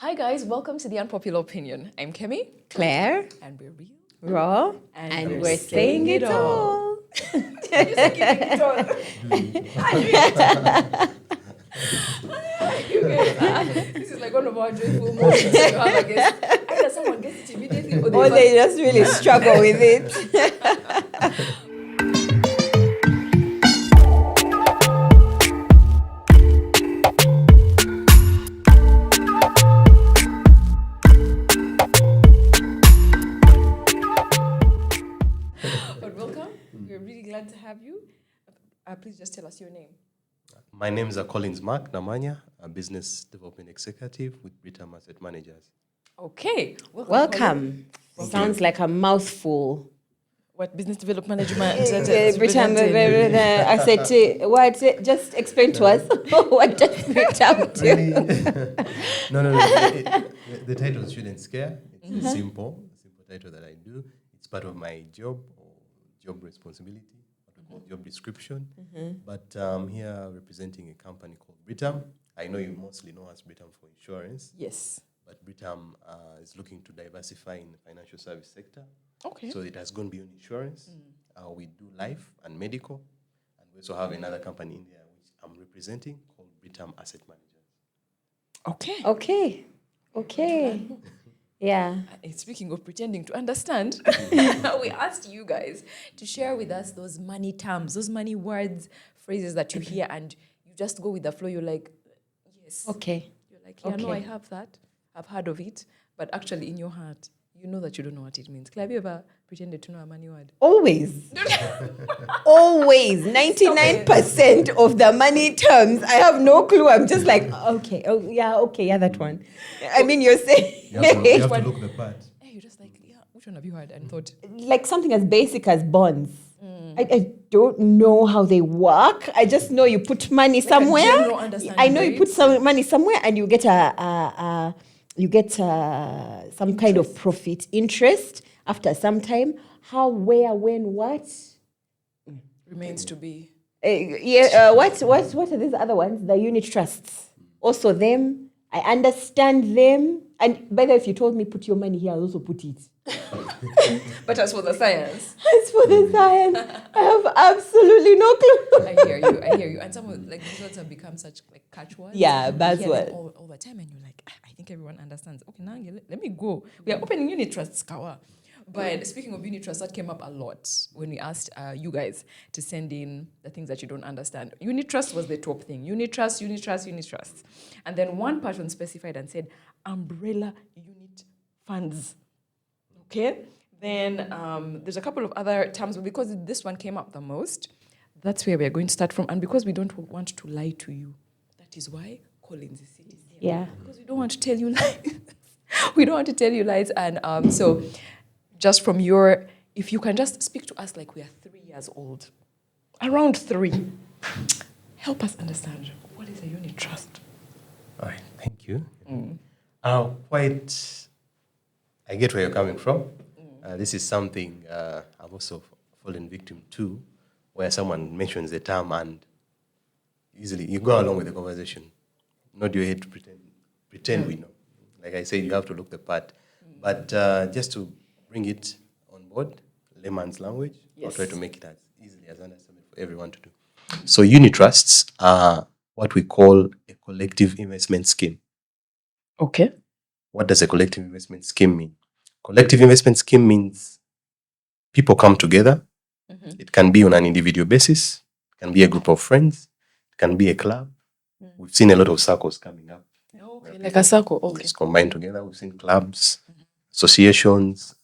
Hi guys, welcome to the Unpopular Opinion. I'm Kemi. Claire. And we're real. Raw. And we're saying it all. You're saying it all. You guys, this is like one of our joyful moments. You have a guest. Either someone gets it immediately Or they just really struggle with it. But welcome. We're really glad to have you. Please just tell us your name. My name is Collins Mark Namanya, a business development executive with BRITAM Asset Managers. Okay. Welcome. Sounds like a mouthful. What business development management? BRITAM asset. What? Just explain to us what does BRITAM do? Really? No. The title shouldn't scare. It's a simple title that I do. It's part of my job or job responsibility, what we call job description. But I'm here representing a company called BRITAM. I know you mostly know us BRITAM for insurance. Yes. But BRITAM is looking to diversify in the financial service sector. Okay. So it has gone beyond insurance. We do life and medical. And we also have another company in there which I'm representing called BRITAM Asset Managers. Okay. Yeah. Speaking of pretending to understand, we asked you guys to share with us those money terms, those money words, phrases that you hear and you just go with the flow. You're like, yes. Okay. You're like, yeah, no, I have that. I've heard of it. But actually in your heart, you know that you don't know what it means. Claire, have you ever pretended to know a money word? Always. Always. 99% of the money terms, I have no clue. I'm just like, okay, that one. I mean, you're saying... You have to look the part. Hey, you're just like, yeah, which one have you heard? And thought... Like something as basic as bonds. I don't know how they work. I just know you put money somewhere. general understanding, I know you right? put some money somewhere and you get some kind of profit, interest after some time. How, where, when, what? Remains to be... What are these other ones? The unit trusts. Also them. I understand them. And by the way, if you told me put your money here, I'll also put it. But as for the science... As for the science, I have absolutely no clue. I hear you. And some of like these words have become such like catchwords. Yeah, that's buzzword. all the time, and you're like, I think everyone understands. Okay, now let me go. We are opening unit trusts, Kawa. But speaking of unit trusts, that came up a lot when we asked you guys to send in the things that you don't understand. Unit trust was the top thing. Unit trust. And then one person specified and said, umbrella unit funds. Okay? Then there's a couple of other terms, but because this one came up the most, that's where we're going to start from. And because we don't want to lie to you, that is why Collins is sitting here. Yeah. Because we don't want to tell you lies. We don't want to tell you lies. And so just from if you can just speak to us like we are 3 years old, around 3, help us understand what is a unit trust. All right, thank you. I get where you're coming from. This is something I've also fallen victim to, where someone mentions the term and easily you go along with the conversation. Not your head to pretend we know. Like I said, you have to look the part. But just to bring it on board, layman's language, I'll try to make it as easily as understandable for everyone to do. So unit trusts are what we call a collective investment scheme. Okay. What does a collective investment scheme mean? Collective investment scheme means people come together. It can be on an individual basis. It can be a group of friends. It can be a club. We've seen a lot of circles coming up. Okay, like a circle. Okay. It's combined together. We've seen clubs, associations,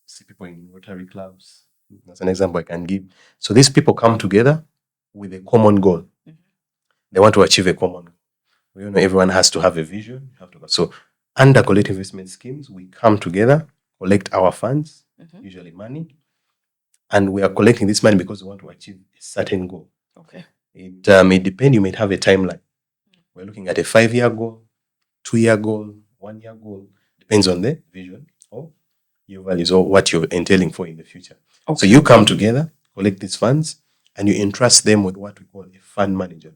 see people in Rotary clubs. That's an example I can give. So these people come together with a common goal. They want to achieve a common goal. We all know everyone has to have a vision. So under collective investment schemes, we come together, collect our funds, usually money, and we are collecting this money because we want to achieve a certain goal. Okay. It may depend. You might have a timeline. We're looking at a 5-year goal, 2-year goal, 1-year goal. Depends on the vision or your values or what you're entailing for in the future. Okay. So you come together, collect these funds, and you entrust them with what we call a fund manager.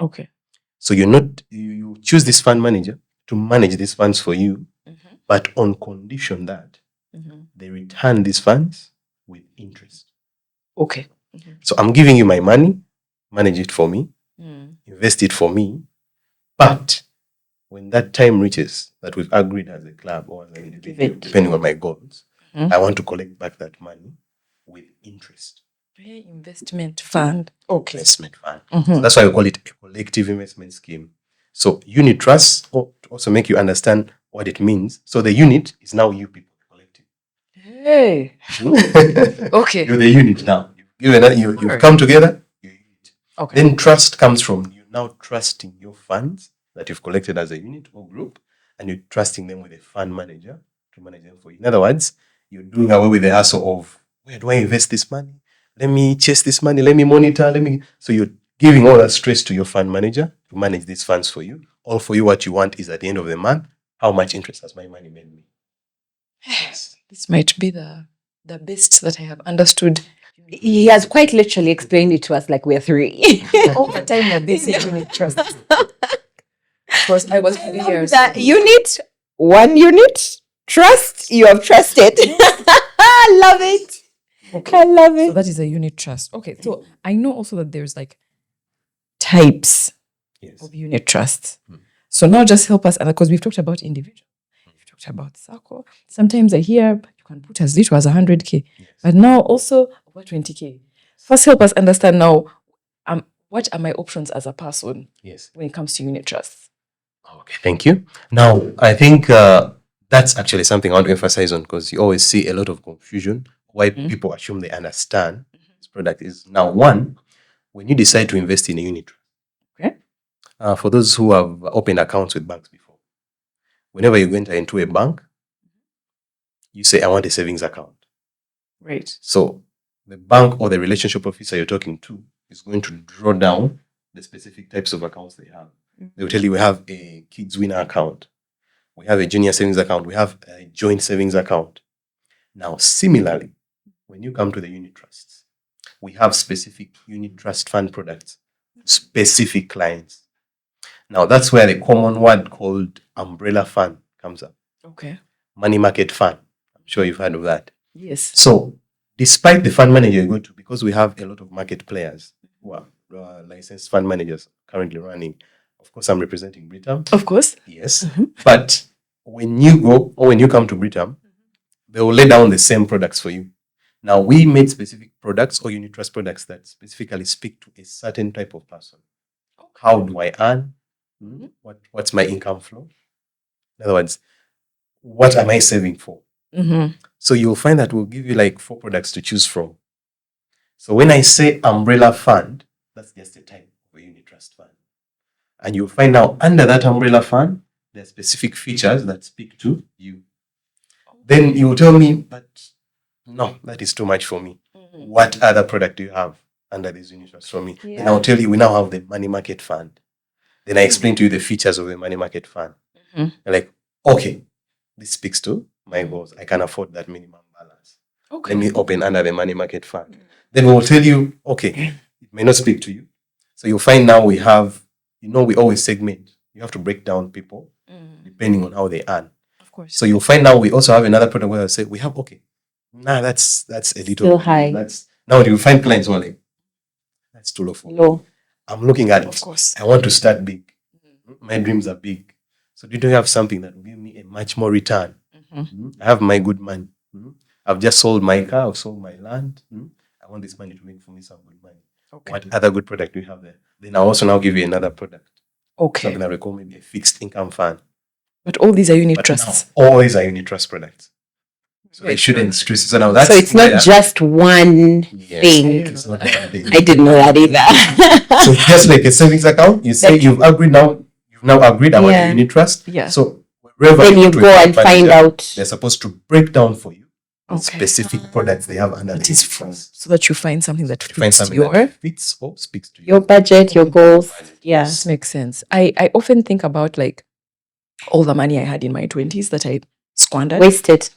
Okay. So you choose this fund manager to manage these funds for you, but on condition that they return these funds with interest. Okay. So I'm giving you my money, manage it for me, invest it for me, but when that time reaches that we've agreed as a club or as an individual, depending on my goals, I want to collect back that money with interest. Investment fund. Okay. Investment fund. So that's why we call it a collective investment scheme. So unit trusts also make you understand what it means. So the unit is now you people, the collective. Hey. Okay. You're the unit now. You've come together. You're unit. Okay. Then trust comes from you now trusting your funds that you've collected as a unit or group, and you're trusting them with a fund manager to manage them for you. In other words, you're doing away with the hassle of, where do I invest this money? Let me chase this money. Let me monitor. So you're giving all that stress to your fund manager to manage these funds for you. All for you, what you want is at the end of the month, how much interest has my money made me? Yes. This might be the best that I have understood. He has quite literally explained it to us like we're three. All the time that they say unit trust. Of course, I was years. That unit, one unit, trust, you have trusted. I love it. Okay. I love So it. that is a unit trust. Okay, so I know also that there's like types of unit trusts. So now just help us, because we've talked about individual, we've talked about circle. Sometimes I hear you can put as little as 100K, but now also about 20K. First, help us understand now, what are my options as a person when it comes to unit trusts? Okay, thank you. Now, I think that's actually something I want to emphasize on, because you always see a lot of confusion why people assume they understand this product is. Now, one, when you decide to invest in a unit trust, for those who have opened accounts with banks before, whenever you enter into a bank, you say, I want a savings account. Right. So the bank or the relationship officer you're talking to is going to draw down the specific types of accounts they have. They will tell you, we have a kids winner account, we have a junior savings account, we have a joint savings account. Now, similarly, when you come to the unit trusts, we have specific unit trust fund products, specific clients. Now, that's where the common word called umbrella fund comes up. Okay. Money market fund. I'm sure you've heard of that. Yes. So, despite the fund manager you go to, because we have a lot of market players who are licensed fund managers currently running. Of course, I'm representing BRITAM. Of course. Yes. But when you go or when you come to BRITAM, they will lay down the same products for you. Now, we made specific products or unit trust products that specifically speak to a certain type of person. How do I earn? What's my income flow? In other words, what am I saving for? So you'll find that we'll give you like 4 products to choose from. So when I say umbrella fund, that's just a type of a unit trust fund. And you'll find now under that umbrella fund, there are specific features that speak to you. Then you will tell me, but no, that is too much for me. What other product do you have under this unit trust for me? Then I'll tell you, we now have the money market fund. Then I explain to you the features of the money market fund. You're like, okay, this speaks to my goals. I can afford that minimum balance. Okay. Let me open under the money market fund. Then we'll tell you, okay, it may not speak to you. So you'll find now we have, we always segment. You have to break down people depending on how they earn. Of course. So you'll find now we also have another product where I say, we have, that's a little Still high. Now you'll find clients who are like, that's too low for me. Low. I'm looking at, of course, I want to start big. My dreams are big. So do you have something that will give me a much more return? I have my good money. I've just sold my car, I've sold my land. I want this money to make for me some good money. Okay. What other good product do you have there? Then I'll also now give you another product. Okay. Something that we call maybe a fixed income fund. But all these are unit But trusts. now, all these are unit trust products. So they shouldn't stress. So now that's So it's not just one thing. It's not one thing. I didn't know that either. So just like a savings account, you say you've now agreed about the unit trust. Yeah. So wherever Then you to a go and fund find manager, out. they're supposed to break down for you the Okay. specific products they have under That the is unit from, trust. so that you find something that To find fits something your. that fits or speaks to you. Your budget, your goals. Yeah. This makes sense. I often think about like all the money I had in my 20s that I squandered. Wasted.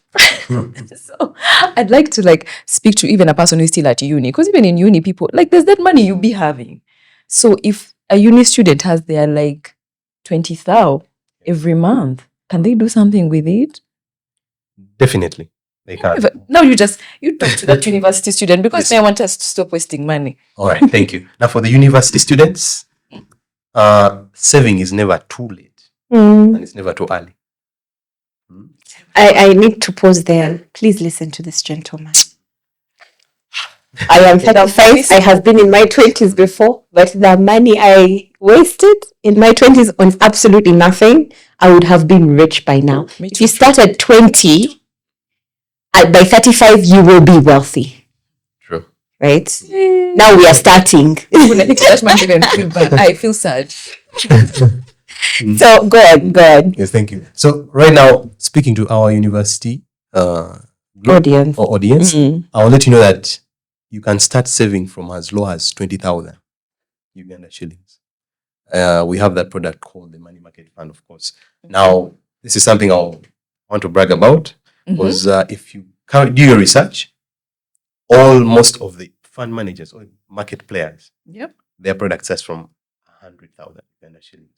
So I'd like to like speak to even a person who's still at uni, because even in uni, people like there's that money you be having. So if a uni student has their like 20,000 every month. Can they do something with it? Definitely, they can. Now you talk to that university student because they want us to stop wasting money. All right, thank you. Now for the university students, saving is never too late and it's never too early. I need to pause there. Please listen to this gentleman. I am 35. I have been in my 20s before, but the money I wasted in my 20s on absolutely nothing, I would have been rich by now. If you start at 20, by 35, you will be wealthy. True. Right? Now we are starting. When I think that man even feel bad, I feel sad. So go on. Yes, thank you. So right now, speaking to our university audience, I'll let you know that you can start saving from as low as 20,000 Uganda shillings. We have that product called the Money Market Fund, of course. Now, this is something I want to brag about because if you do your research, most of the fund managers or market players, their product starts from 100,000 Uganda shillings.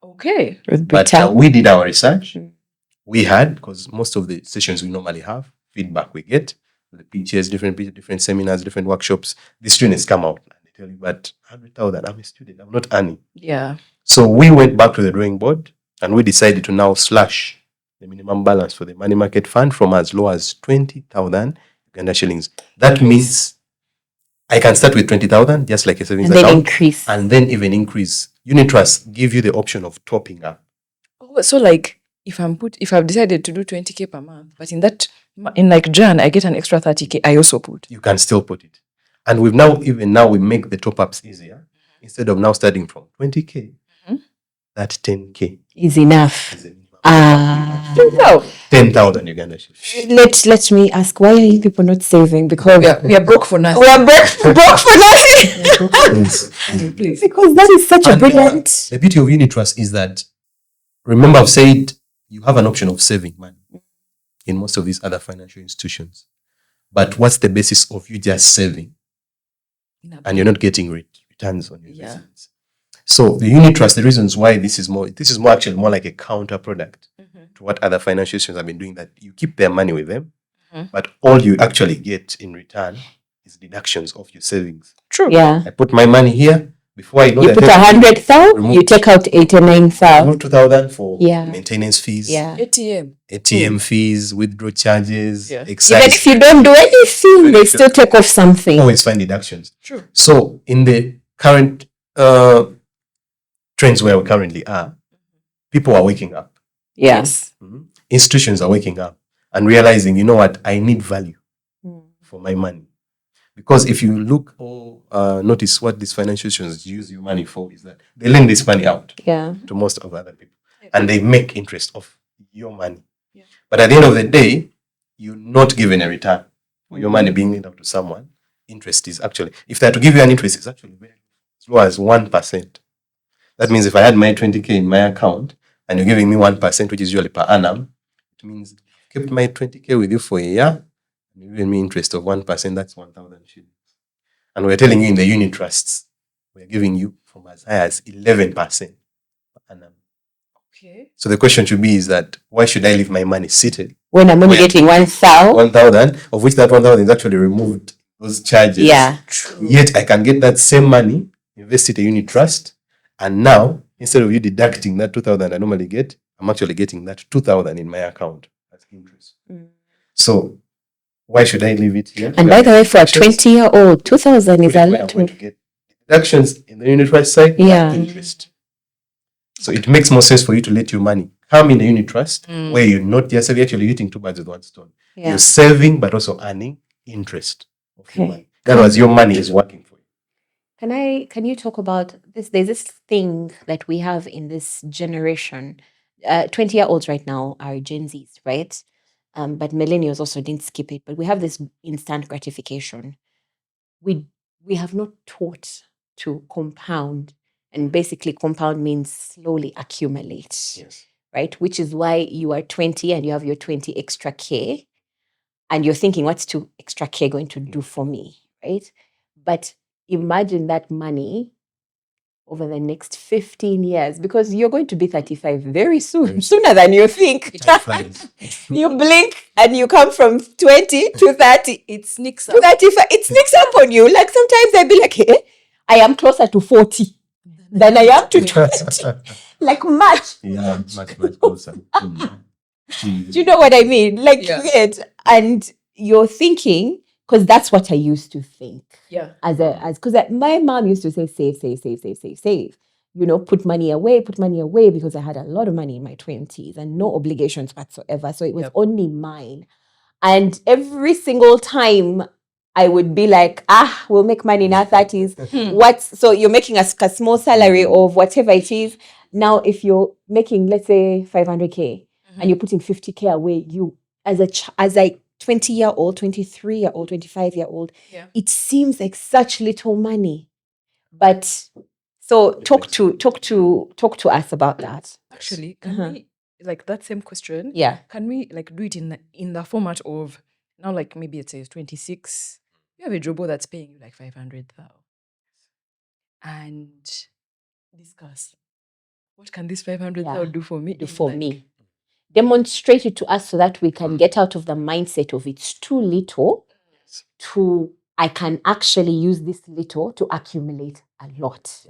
Okay. But we did our research. We had, because most of the sessions we normally have, feedback we get, the pitches, different seminars, different workshops, the students come out and they tell you, but 100,000, I'm a student, I'm not earning. Yeah. So we went back to the drawing board and we decided to now slash the minimum balance for the money market fund from as low as 20,000 Uganda shillings. That means I can start with 20,000, just like a savings account. Increase. And then even increase. Unit Trust give you the option of topping up. Oh, so like if I've decided to do 20K per month, but in like Jan, I get an extra 30K, I also put. You can still put it. And we make the top-ups easier. Instead of now starting from 20K, that 10K is enough. 10,000 Uganda shillings. Let me ask, why are you people not saving? Because we are broke for nothing. We are broke for nothing. Please. Because that is such a brilliant. The beauty of Unit Trust is that, remember I've said you have an option of saving money in most of these other financial institutions. But what's the basis of you just saving? And you're not getting returns on your investments. So the Unit Trust, the reasons why this is more actually more like a counter product to what other financial institutions have been doing, that you keep their money with them, but all you actually get in return is deductions of your savings. True. Yeah. I put my money here. Before I know you put 100,000, you take out 89,000. Remove 2,000 for maintenance fees, ATM fees, withdrawal charges, excise. Even if you don't do anything, they still take off something. Always find deductions. True. So in the current trends where we currently are, people are waking up. Yes. Institutions are waking up and realizing, you know what, I need value for my money. Because if you look or notice what these financial institutions use your money for, is that they lend this money out to most of other people. And they make interest of your money. Yeah. But at the end of the day, you're not given a return for your money being lent out to someone. Interest is actually, if they are to give you an interest, it's actually very as low as 1%. That means if I had my 20K in my account and you're giving me 1%, which is usually per annum, it means I kept my 20K with you for a year. You're giving me interest of 1%, that's 1,000 shillings. And we're telling you in the Unit Trusts, we're giving you from as high as 11% per annum. Okay. So the question should be is that, why should I leave my money seated? When I'm only getting 1,000? 1,000, of which that 1,000 is actually removed, those charges. Yeah. Yet I can get that same money, invest it in a Unit Trust, and now, instead of you deducting that 2,000 I normally get, I'm actually getting that 2,000 in my account as interest. So, why should I leave it here? And by the way, for a 20-year-old, 2,000 is a lot. To get deductions in the Unit Trust side, interest. So it makes more sense for you to let your money come in a Unit Trust where you're not just actually hitting two birds with one stone. Yeah. You're saving, but also earning interest of your money. That was your money is working for you. Can you talk about this? There's this thing that we have in this generation. 20-year-olds right now are Gen Zs, right? But millennials also didn't skip it. But we have this instant gratification. We have not taught to compound. And basically, compound means slowly accumulate. Yes. Right? Which is why you are 20 and you have your 20 extra K. And you're thinking, what's 2 extra K going to do for me? Right? But imagine that money over the next 15 years, because you're going to be 35 very soon, sooner than you think. Time flies. You blink and you come from 20 to 30 It sneaks to up. 35. It sneaks up on you. Like sometimes I'd be like, hey, I am closer to 40 than I am to 20. Like much. Yeah, much closer. Do you know what I mean? Like, Yeah. and you're thinking, because that's what I used to think. Yeah. Because my mom used to say, save. You know, put money away, because I had a lot of money in my 20s and no obligations whatsoever. So it was only mine. And every single time I would be like, we'll make money in our 30s. So you're making a small salary of whatever it is. Now, if you're making, let's say, 500K and you're putting 50K away, you, as a 20-year-old, 23-year-old, 25-year-old, it seems like such little money. But so talk to us about that. Actually, can we, like that same question? Yeah. Can we like do it in the format of now, like maybe it says 26. You have a jobo that's paying you like 500,000, and discuss what can this 500,000 do for me? Me. Demonstrate it to us so that we can get out of the mindset of it's too little to I can actually use this little to accumulate a lot.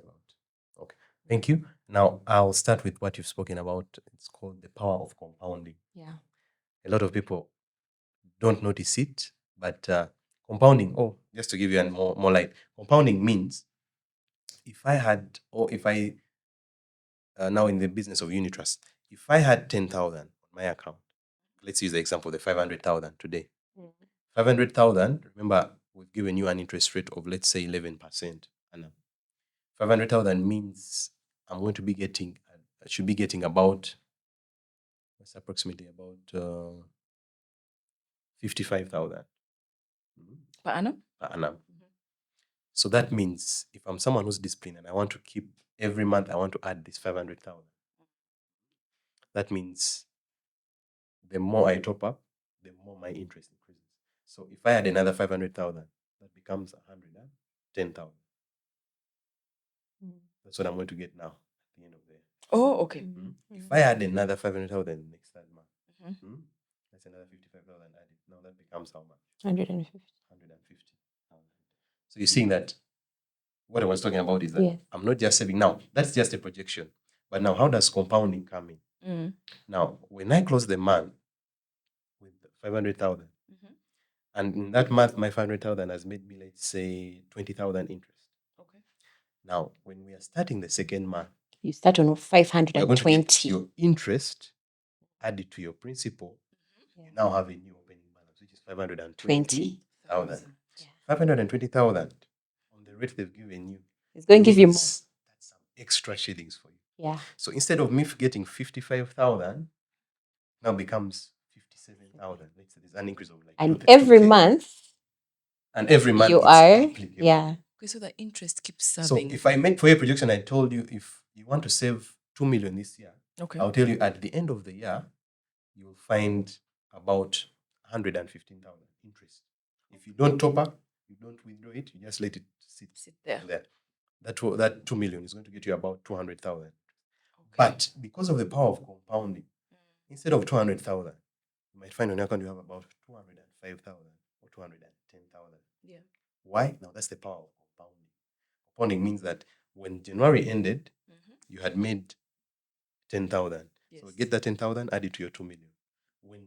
Okay, thank you. Now I'll start with what you've spoken about. It's called the power of compounding. Yeah. A lot of people don't notice it, but compounding, just to give you more light, compounding means if I now in the business of unit trust, if I had 10,000 on my account, let's use the example of the 500,000 today. 500,000, remember, we've given you an interest rate of, let's say, 11%. And 500,000 means I should be getting about, that's approximately about 55,000 per annum. So that means if I'm someone who's disciplined and I want to keep every month, I want to add this 500,000. That means the more I top up, the more my interest increases. So if I add another 500,000, that becomes 110,000. That's what I'm going to get now at the end of the year. Oh, okay. If I add another 500,000 next third month, that's another 55,000 added. Now that becomes how much? 150. So you're seeing that what I was talking about is that I'm not just saving now. That's just a projection. But now, how does compounding come in? Now, when I close the month with 500,000, and in that month, my 500,000 has made me, let's say, 20,000 interest. Okay. Now, when we are starting the second month, you start on you're going to 520. get your interest added to your principal. You now have a new opening balance, which is 520,000. 520,000 on the rate they've given you. It's going to give you more. That's some extra shillings for you. Yeah. So instead of me getting 55,000, now becomes 57,000. Let's say there's an increase of like. And every month. And every month you it's are. applicable. Yeah. Okay, so the interest keeps serving. So if I make for your projection, I told you if you want to save 2 million this year, I'll tell you at the end of the year, you'll find about 115,000 interest. If you don't top up, you don't withdraw it, you just let it sit there. That 2 million is going to get you about 200,000. Okay. But because of the power of compounding, instead of 200,000, you might find on your account you have about 205,000 or 210,000. Yeah. Why? Now that's the power of compounding. Compounding means that when January ended, you had made 10,000. Yes. So get that 10,000, add it to your 2 million. When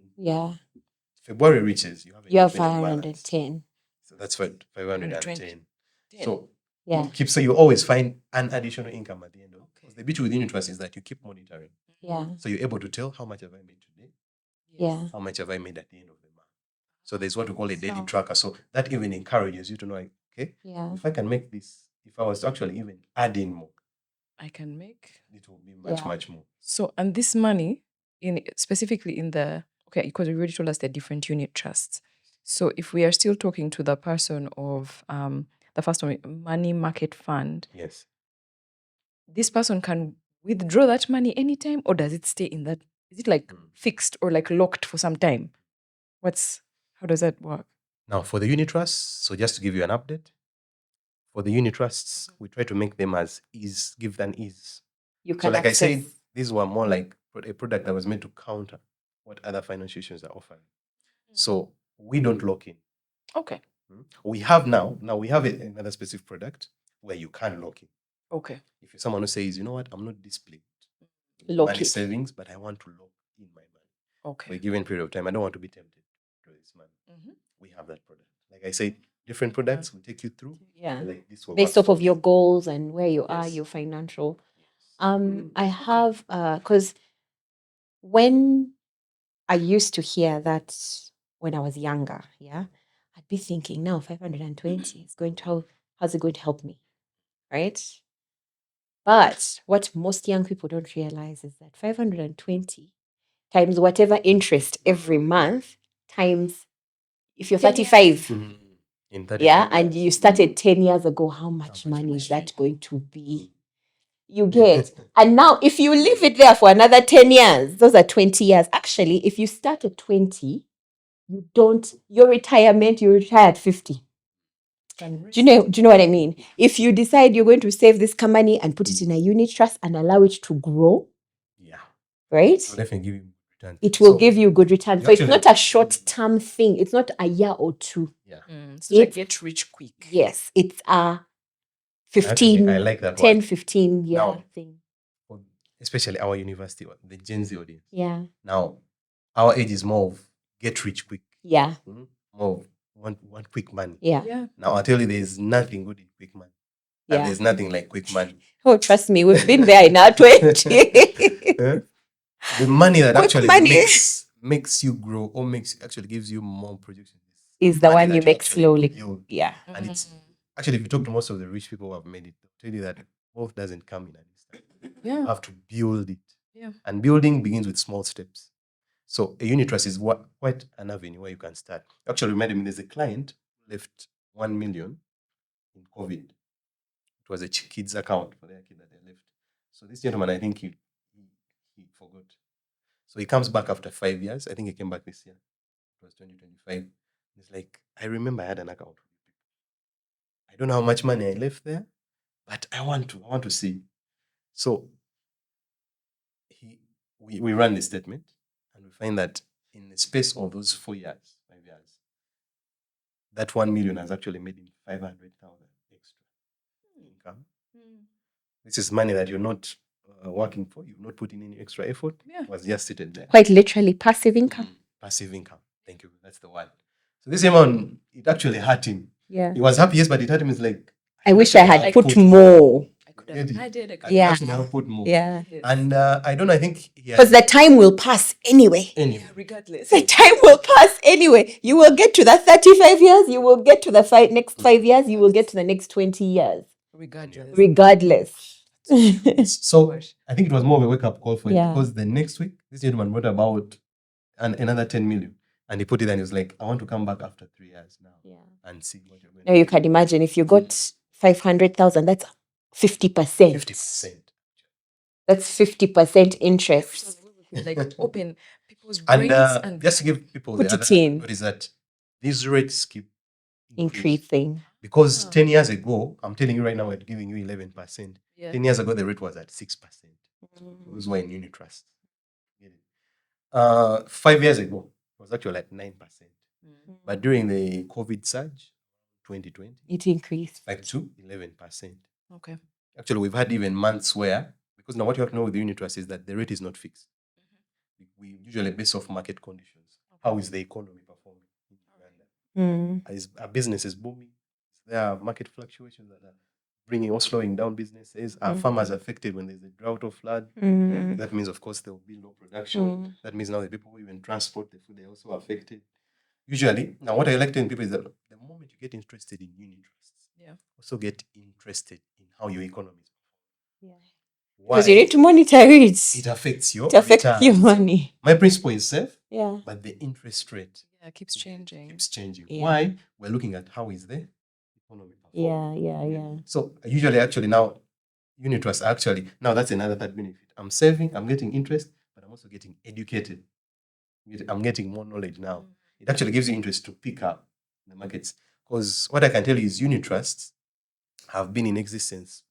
February reaches, you have 510. So that's 510. So so you always find an additional income at the end of it. Because the beauty with unit trust is that you keep monitoring. Yeah. So you're able to tell how much have I made today? Yeah. How much have I made at the end of the month? So there's what we call a daily tracker. So that even encourages you to know, okay, if I can make this, if I was to actually even add in more, I can make it will be much more. So, and this money specifically in the because we already told us they're different unit trusts. So if we are still talking to the person of the first one, money market fund. Yes. This person can withdraw that money anytime, or does it stay in that? Is it like fixed or like locked for some time? How does that work? Now for the unit trust, so just to give you an update, For the unit trusts, we try to make them as ease, give than ease. You So can like access. I said, these were more like a product that was meant to counter what other financial institutions are offering. So we don't lock in. Okay. We have now we have another specific product where you can lock in. Okay. If you're someone who says, you know what, I'm not displaying Lock money it. savings, but I want to lock in my money for a Okay. given period of time. I don't want to be tempted to this money. We have that product. Like I said, different products will take you through. Yeah. Like this will Based work off for of your you. goals and where you are, Yes. your financial. I have because when I used to hear that when I was younger, yeah, I'd be thinking, now 520 is going to how's it going to help me? Right? But what most young people don't realize is that 520 times whatever interest every month times if you're 35, In 35 yeah, and years. you started 10 years ago, how much much money is money? that going to be? You get. And now, if you leave it there for another 10 years, those are 20 years. Actually, if you start at 20, your retirement, you retire at 50. Do you know what I mean? If you decide you're going to save this money and put it in a unit trust and allow it to grow, Yeah. right? It will definitely give you return. It will So, give you good return. you So it's actually- not a short-term thing. It's not a year or two. Yeah. It's not a It's- get rich quick. Yes, it's a Actually, 15, I like that 10, one. 15 year Now- thing. Especially our university, the Gen Z audience. Yeah. Now, our age is more of get rich quick. Yeah. More of want quick money. Yeah. Yeah. Now, I'll tell you, there's nothing good in quick money. And Yeah. there's nothing like quick money. Oh, trust me, we've been there in our 20. The money that Quick actually money. makes you grow or actually gives you more projection Is the money one that you make actually slowly. build. Yeah. And it's actually, if you talk to most of the rich people who have made it, they'll tell you that wealth doesn't come in an instant. Yeah. You have to build it. Yeah. And building begins with small steps. So a unit trust is quite an avenue where you can start. Actually, reminded me, there's a client who left 1 million in COVID. It was a kid's account for their kid that they left. So this gentleman, I think he forgot. So he comes back after 5 years. I think he came back this year. It was 2025. He's like, I remember I had an account. I don't know how much money I left there, but I want to see. So we ran the statement and we find that in the space of those 4 years, 5 years, that 1 million has actually made him 500,000 extra income. This is money that you're not working for. You've not put in any extra effort. Yeah. It was just sitting there. Quite literally passive income. Passive income. Thank you. That's the one. So this amount, it actually hurt him. Yeah. He was happy, yes, but it hurt him. It's like, I wish I had actually put more. I could have Really? added. I could I Yeah. actually have put more. Yeah. Yes. And I don't know, I think he Because had the time will pass anyway. anyway. Yeah, regardless. The time will pass anyway. You will get to that 35 years. You will get to the next 5 years. You will get to the next 20 years. Regardless. Regardless. So Gosh. I think it was more of a wake-up call for him Yeah. because the next week, this gentleman brought about another 10 million. And he put it and he was like, I want to come back after 3 years now Yeah. and see what you're going Now you can imagine if you got 500,000, that's 50%. 50%. That's 50% interest. Like open people's And brains and just to give people Put the it other in. note is that these rates keep Increasing. Because Ah. 10 years ago, I'm telling you right now, we're giving you 11%. yeah. 10 years ago, the rate was at 6%. Mm. Those were in unit trust. 5 years ago, it was actually at 9%. But during the COVID surge, 2020, It increased. back to 11%. Okay. Actually, we've had even months where, because now what you have to know with the unit trust is that the rate is not fixed. We usually base off market conditions. How is the economy performing in Uganda? Is our business is booming? There are market fluctuations that are bringing or slowing down businesses. Are farmers affected when there's a drought or flood? That means, of course, there will be low production. That means now the people who even transport the food, they're also affected. Usually, now what I like telling people is that the moment you get interested in unit trusts, Yeah. also get interested in how your economy is. Because you need to monitor it. It affects your It affects returns. your money. My principle is safe, Yeah. but the interest rate Yeah, it keeps changing. keeps changing. Yeah. Why? We're looking at how is the economy performing. Yeah. So usually, actually, now unit trusts actually now that's another third benefit. I'm saving, I'm getting interest, but I'm also getting educated. I'm getting more knowledge now. It actually gives you interest to pick up the markets. Because what I can tell you is unit trusts, have been in existence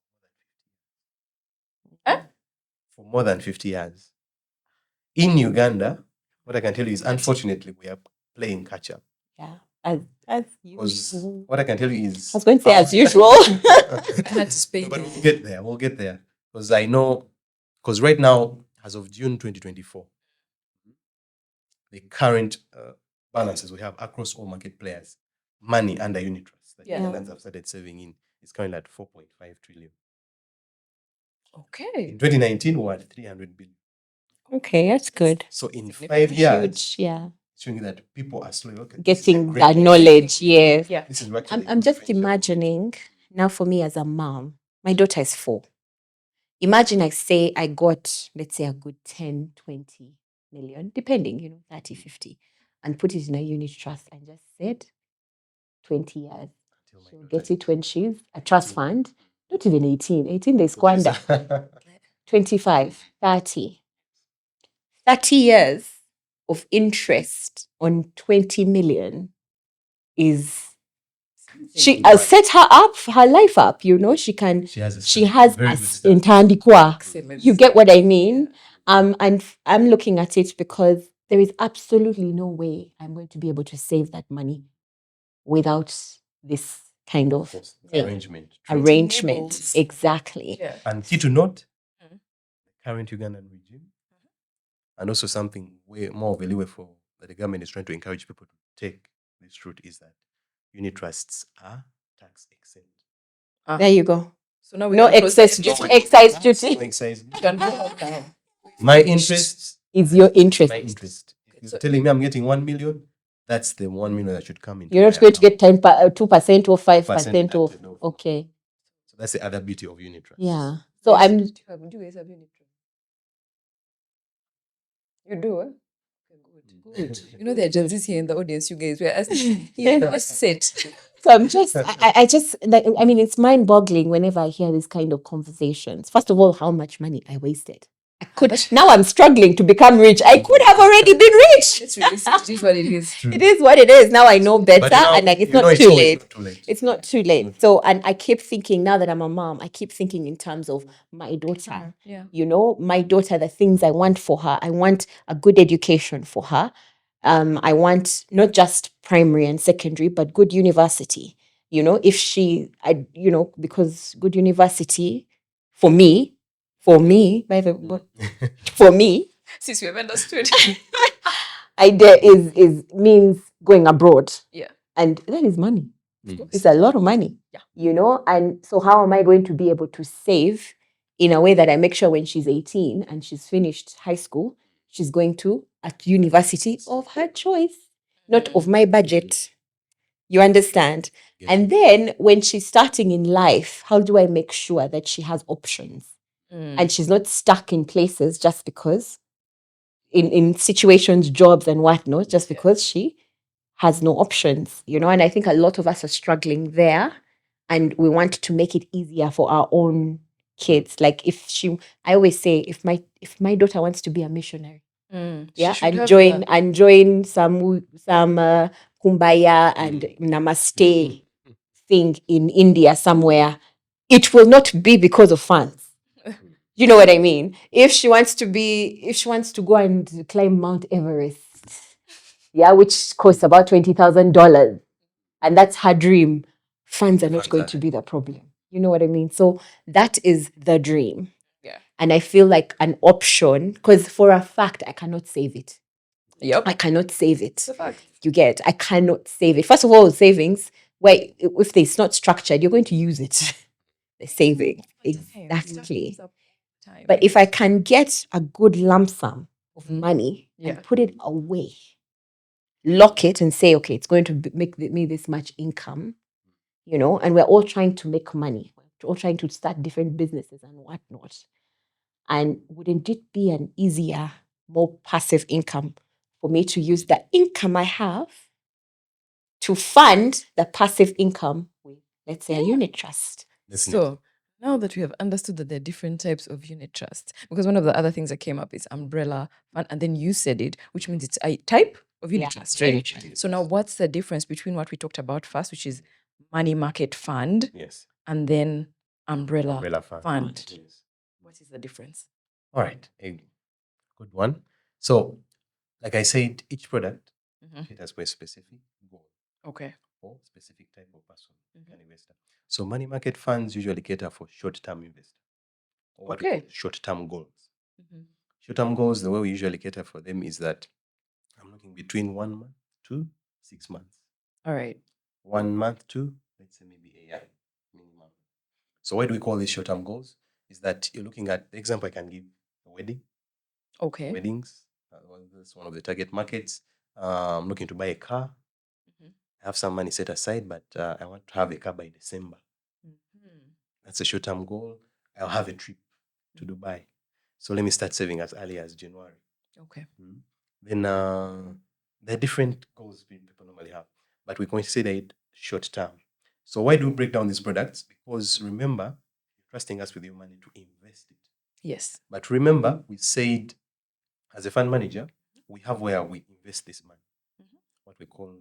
Huh? for more than 50 years. In Uganda, what I can tell you is, unfortunately, we are playing catch up. Yeah. As Because usual. what I can tell you is, I was going to say as usual. I had to speak. but we'll get there. We'll get there. Because I know, because right now, as of June 2024, the current balances we have across all market players, money under unit trust that Yeah. Ugandans have started saving in, is currently at 4.5 trillion. Okay. In 2019, we were at 300 billion. Okay, that's good. So in Significant. 5 years, Huge, yeah. showing that people are slowly Getting that knowledge, yes. Yeah. This is actually I'm just imagining now for me as a mom, my daughter is 4. Imagine I say I got, let's say, a good 10, 20 million, depending, 30, 50, and put it in a unit trust and just said 20 years. She'll get it when she's a trust fund, not even 18. 18, they squander. 25, 30. 30 years of interest on 20 million is I'll set her up, her life up, she has very a good start. intandikwa. Excellent. You get what I mean? And I'm looking at it because there is absolutely no way I'm going to be able to save that money without this kind of thing. Arrangement. Enables. Exactly. Yeah. And key to note, Mhm. the current Ugandan regime, and also something way more of a leeway for that the government is trying to encourage people to take this route, is that unit trusts are tax exempt. There you go. So now we No can close excess that. duty, excise duty. No excise. You can go home now. My interest Is your interest. my interest. If you're telling me I'm getting 1 million, that's the 1 million that should come into You're not my going to account. get 2% or 5% 5% off. deducted off. Okay. So that's the other beauty of unit trust. Yeah. So I'm Do you guys have unit trust? You do, eh? Okay, good. There are Gen Zs here in the audience, you guys. We're asking. Let's sit. So I'm just, I just, like, I mean, it's mind boggling whenever I hear this kind of conversations. First of all, how much money I wasted. Now I'm struggling to become rich. I could have already been rich. Let's release it. It is what it is. It is what it is. Now I know better, But now, and like it's you know not too always late. not too late. It's not too late. So, and I keep thinking now that I'm a mom, I keep thinking in terms of my daughter. Yeah. My daughter, the things I want for her. I want a good education for her. I want not just primary and secondary, but good university. If because good university for me, by the way, for me, Since we have understood. idea is means going abroad. Yeah. And that is money. It's a lot of money. Yeah. And so how am I going to be able to save in a way that I make sure when she's 18 and she's finished high school, she's going to a university of her choice, not of my budget. You understand? Yes. And then when she's starting in life, how do I make sure that she has options and she's not stuck in places just because in situations, jobs and whatnot, just because she has no options, and I think a lot of us are struggling there, and we want to make it easier for our own kids. Like I always say, if my daughter wants to be a missionary, and join some kumbaya and namaste thing in India somewhere, it will not be because of funds. You know what I mean? If she wants to go and climb Mount Everest, which costs about $20,000, and that's her dream, funds are not going to be the problem. You know what I mean? So that is the dream. Yeah. And I feel like an option, because for a fact, I cannot save it. Yep. I cannot save it. It's a fact. You get? I cannot save it. First of all, savings, if it's not structured, you're going to use it. The saving. Exactly. Time. But if I can get a good lump sum of money and put it away, lock it and say, okay, it's going to make me this much income, and we're all trying to make money. We're all trying to start different businesses and whatnot. And wouldn't it be an easier, more passive income for me to use the income I have to fund the passive income with, let's say, a unit trust? So now that we have understood that there are different types of unit trusts, because one of the other things that came up is umbrella fund, and then you said it, which means it's a type of unit trust, right? Unit trust. So now what's the difference between what we talked about first, which is money market fund, Yes. and then umbrella, Umbrella fund. fund. Yes. What is the difference? All right, a good one. So, like I said, each product caters for a specific goal Okay. or specific type of person, an investor. So, money market funds usually cater for short-term investor, or what we call Okay. short-term goals. Short-term goals, the way we usually cater for them is that I'm looking between 1 month to 6 months. All right. 1 month to, let's say, maybe a year minimum. So why do we call these short-term goals? Is that you're looking at, the example I can give, a wedding. Okay. Weddings, that's one of the target markets. I'm looking to buy a car. I have some money set aside, but I want to have a car by December. That's a short-term goal. I'll have a trip to Dubai. So let me start saving as early as January. Okay. Then there are different goals people normally have, but we consider it short-term. So why do we break down these products? Because remember, you're trusting us with your money to invest it. Yes. But remember, we said as a fund manager, we have where we invest this money, what we call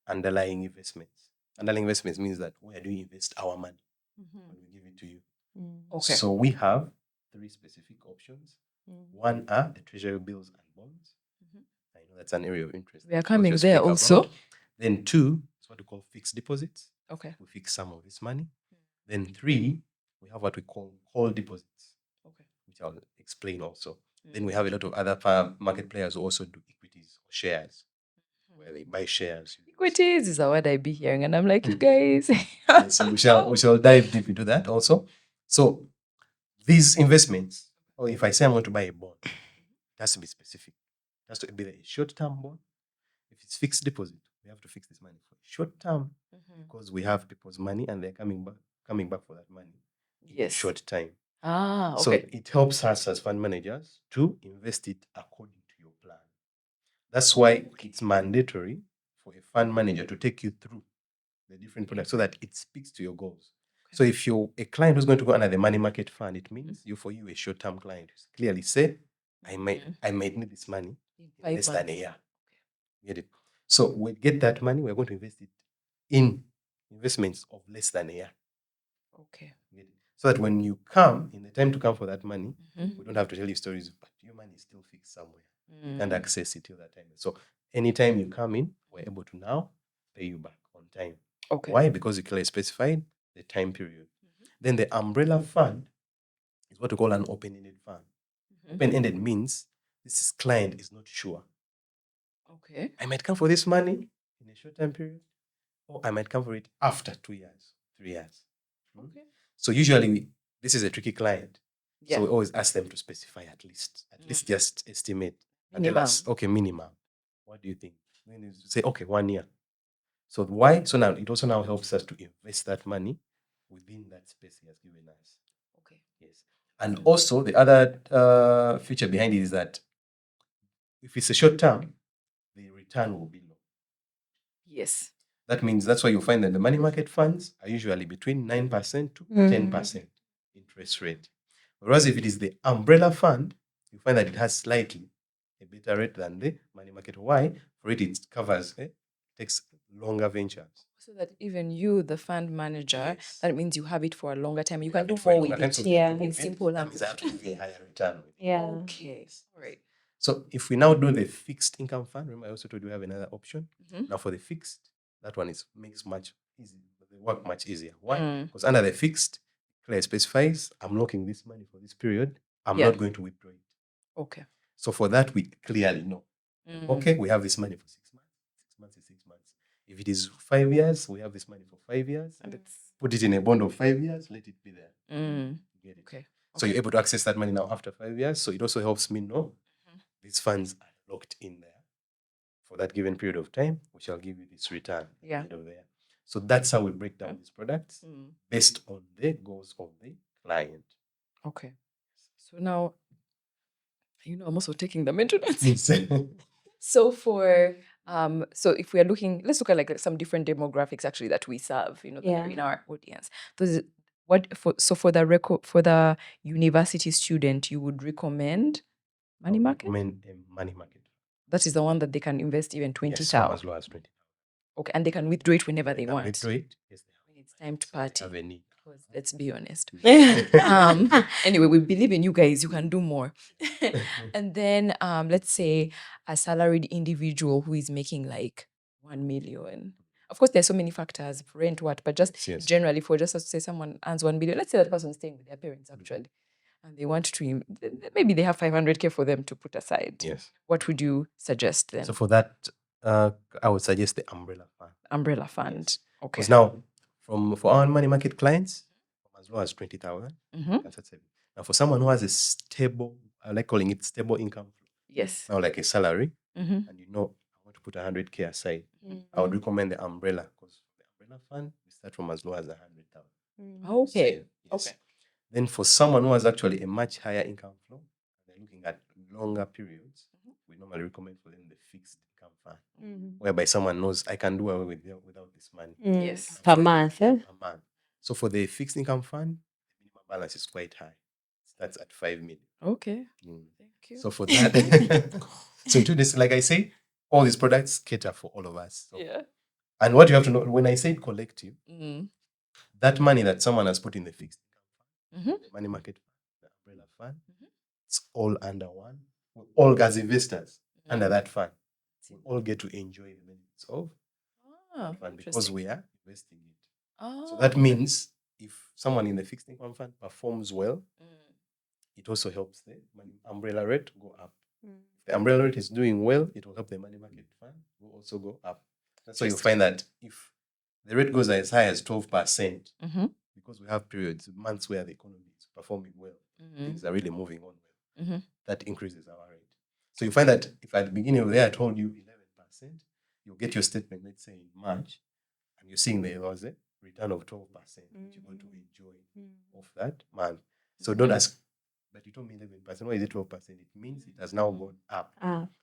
underlying investments. Underlying investments means that where do we invest our money when we give it to you? Okay. So we have 3 specific options. One are the Treasury bills and bonds. I know that's an area of interest. We are I'll coming just there speak also. about. Then 2 is what we call fixed deposits. Okay. We fix some of this money. Then 3, we have what we call call deposits, which I'll explain also. Then we have a lot of other market players who also do equities or shares, where they buy shares. Equities is a word I be hearing, and I'm like, you guys. So we shall dive deep into that also. So these investments, or if I say I'm going to buy a bond, it has to be specific. It has to be a short-term bond. If it's fixed deposit, we have to fix this money for short term because we have people's money and they're coming back for that money in a Yes. short time. Ah, So okay. it helps us as fund managers to invest it according to your plan. That's why it's mandatory for a fund manager to take you through the different products so that it speaks to your goals. So if you're a client who's going to go under the money market fund, it means for you a short-term client who's clearly say, I might need this money in 5 less than a months. year. Get it? So we get that money, we're going to invest it in investments of less than a year. Okay. Get it? So that when you come, in the time to come for that money, we don't have to tell you stories, but your money is still fixed somewhere. You can't access it till that time. So anytime you come in, we're able to now pay you back on time. Okay. Why? Because you clearly specified the time period. Then the umbrella fund is what we call an open-ended fund. Open-ended means this client is not sure. Okay. I might come for this money in a short time period, or I might come for it after 2 years, 3 years. Okay. So usually this is a tricky client. Yeah. So we always ask them to specify at least just estimate and tell us, Minimum. okay, minimum. What do you think? Then you say, okay, 1 year. So why? So now it also now helps us to invest that money within that space he has given us. Okay. Yes. And also the other feature behind it is that if it's a short term, the return will be low. Yes. That means that's why you find that the money market funds are usually between 9% to 10% interest rate. Whereas if it is the umbrella fund, you find that it has slightly a better rate than the money market. Why? For it covers, takes longer ventures. So that even you, the fund manager, Yes. that means you have it for a longer time. You can have do it for a more with longer time. it. So Yeah. In simple that means I have to give you a higher return. Okay. All right. So if we now do the fixed income fund, remember I also told you we have another option. Now for the fixed, that one makes much easier. They work much easier. Why? Because under the fixed, clear specifies, I'm locking this money for this period. I'm not going to withdraw it. Okay. So for that, we clearly know. Okay, we have this money for 6 months. 6 months is 6 months. If it is 5 years, we have this money for 5 years. And it's Put it in a bond of 5 years, let it be there. Get it? okay. So you're able to access that money now after 5 years. So it also helps me know these funds are locked in there for that given period of time, which I'll give you this return at the end of the year. So that's how we break down these products based on the goals of the client. Okay. So now, I'm also taking the maintenance. So for so if we are looking, let's look at like some different demographics actually that we serve, that are in our audience. For the university student, you would recommend money market? Recommend a money market. That is the one that they can invest even 20,000. As low as 20. Okay, and they can withdraw it whenever they want. Withdraw it. Yes, When it's time to party. have a need. Let's be honest. Anyway, we believe in you guys. You can do more. And then let's say a salaried individual who is making like 1 million. Of course, there's so many factors, rent, what, but just Yes. generally, for just us to say someone earns 1 million, let's say that person's staying with their parents actually, and they want to, maybe they have 500K for them to put aside. Yes. What would you suggest then? So for that, I would suggest the umbrella fund. Umbrella fund. Okay. Because now, for our money market clients, from as low as 20,000, Mhm. that's a saving. Now, for someone who has a stable, I like calling it stable income, Yes. now like a salary, Mhm. and I want to put 100K aside, I would recommend the umbrella, because the umbrella fund, we start from as low as 100,000. Okay. Yes. Okay. Then for someone who has actually a much higher income flow, they're looking at longer periods, we normally recommend for them the fixed income fund, whereby someone knows I can do away without this money Yes. Per month. a month. So for the fixed income fund, the minimum balance is quite high. It starts at 5 million. Okay. Mm. Thank you. So for that, so to this, like I say, all these products cater for all of us. So, Yeah. and what you have to know, when I say collective, Mm. that money that someone has put in the fixed income fund, Mhm. the money market fund, the umbrella fund, it's all under one. We all as investors under that fund, we all get to enjoy the benefits of that fund because we are investing it. So that means if someone in the fixed income fund performs well, it also helps the umbrella rate go up. If the umbrella rate is doing well, it will help the money market fund will also go up. That's why you find that if the rate goes as high as 12%, Mhm. because we have periods, months where the economy is performing well, things are really moving on well, Mhm. that increases our rate. So you find that if at the beginning of the year I told you 11%, you'll get your statement, let's say in March, and you're seeing there was a return of 12% that you're going to enjoy of that month. So don't ask, but you told me 11%. Why is it 12%? It means it has now gone up.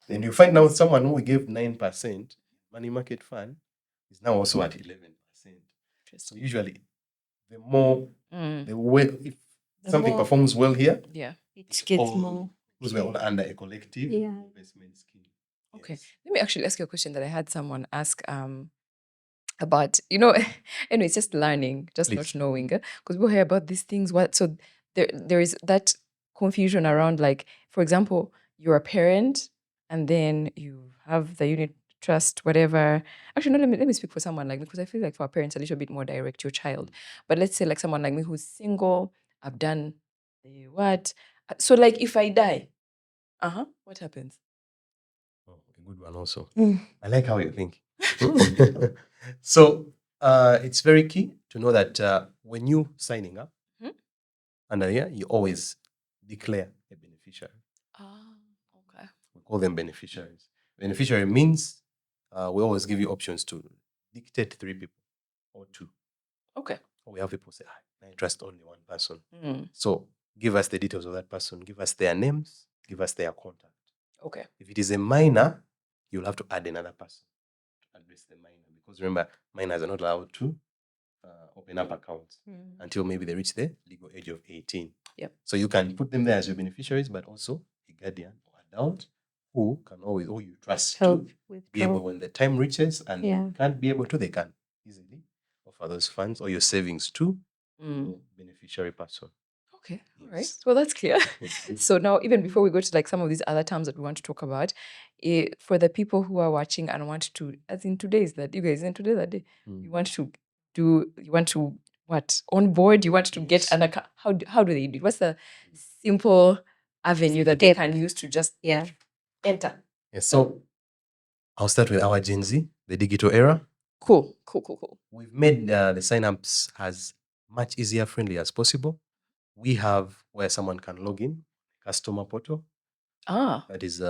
Then you find out someone who we gave 9% money market fund is now also at 11%. So usually, the more the way, if something performs well here, Yeah. It it's gets all more. because we're all under a collective investment scheme. Okay. Yes. Let me actually ask you a question that I had someone ask about, anyway, it's just learning, just Please. not knowing. Because we hear about these things. So there is that confusion around, like, for example, you're a parent and then you have the unit trust, whatever. Actually, no, let me speak for someone like me, because I feel like for our parents, a little bit more direct, your child. But let's say like someone like me who's single, I've done the what? So like if I die, what happens? Oh, a good one also. Mm. I like how you think. So it's very key to know that when you signing up Mhm. under here, you always declare a beneficiary. Okay. We call them beneficiaries. Beneficiary means we always give you options to dictate 3 people or 2. Okay. Or we have people say, I trust only one person. Mm. So give us the details of that person, give us their names, give us their contact. Okay. If it is a minor, you'll have to add another person to address the minor, because remember, minors are not allowed to open up accounts until maybe they reach the legal age of 18. Yep. So you can put them there as your beneficiaries, but also a guardian or adult who you trust Help to with be able, when the time reaches and Yeah. they can't be able to, they can easily offer those funds or your savings to your beneficiary person. Okay. All right. Yes. Well, that's clear. So now, even before we go to like some of these other terms that we want to talk about, for the people who are watching and want to, as in today is that, you guys, in today that day, you want to what, on board, you want to get an account. How do they do it? What's the simple avenue that they Step. can use to just Yeah. enter? Yes. So I'll start with our Gen Z, the digital era. Cool. We've made the signups as much easier, friendly as possible. We have where someone can log in, customer portal. That is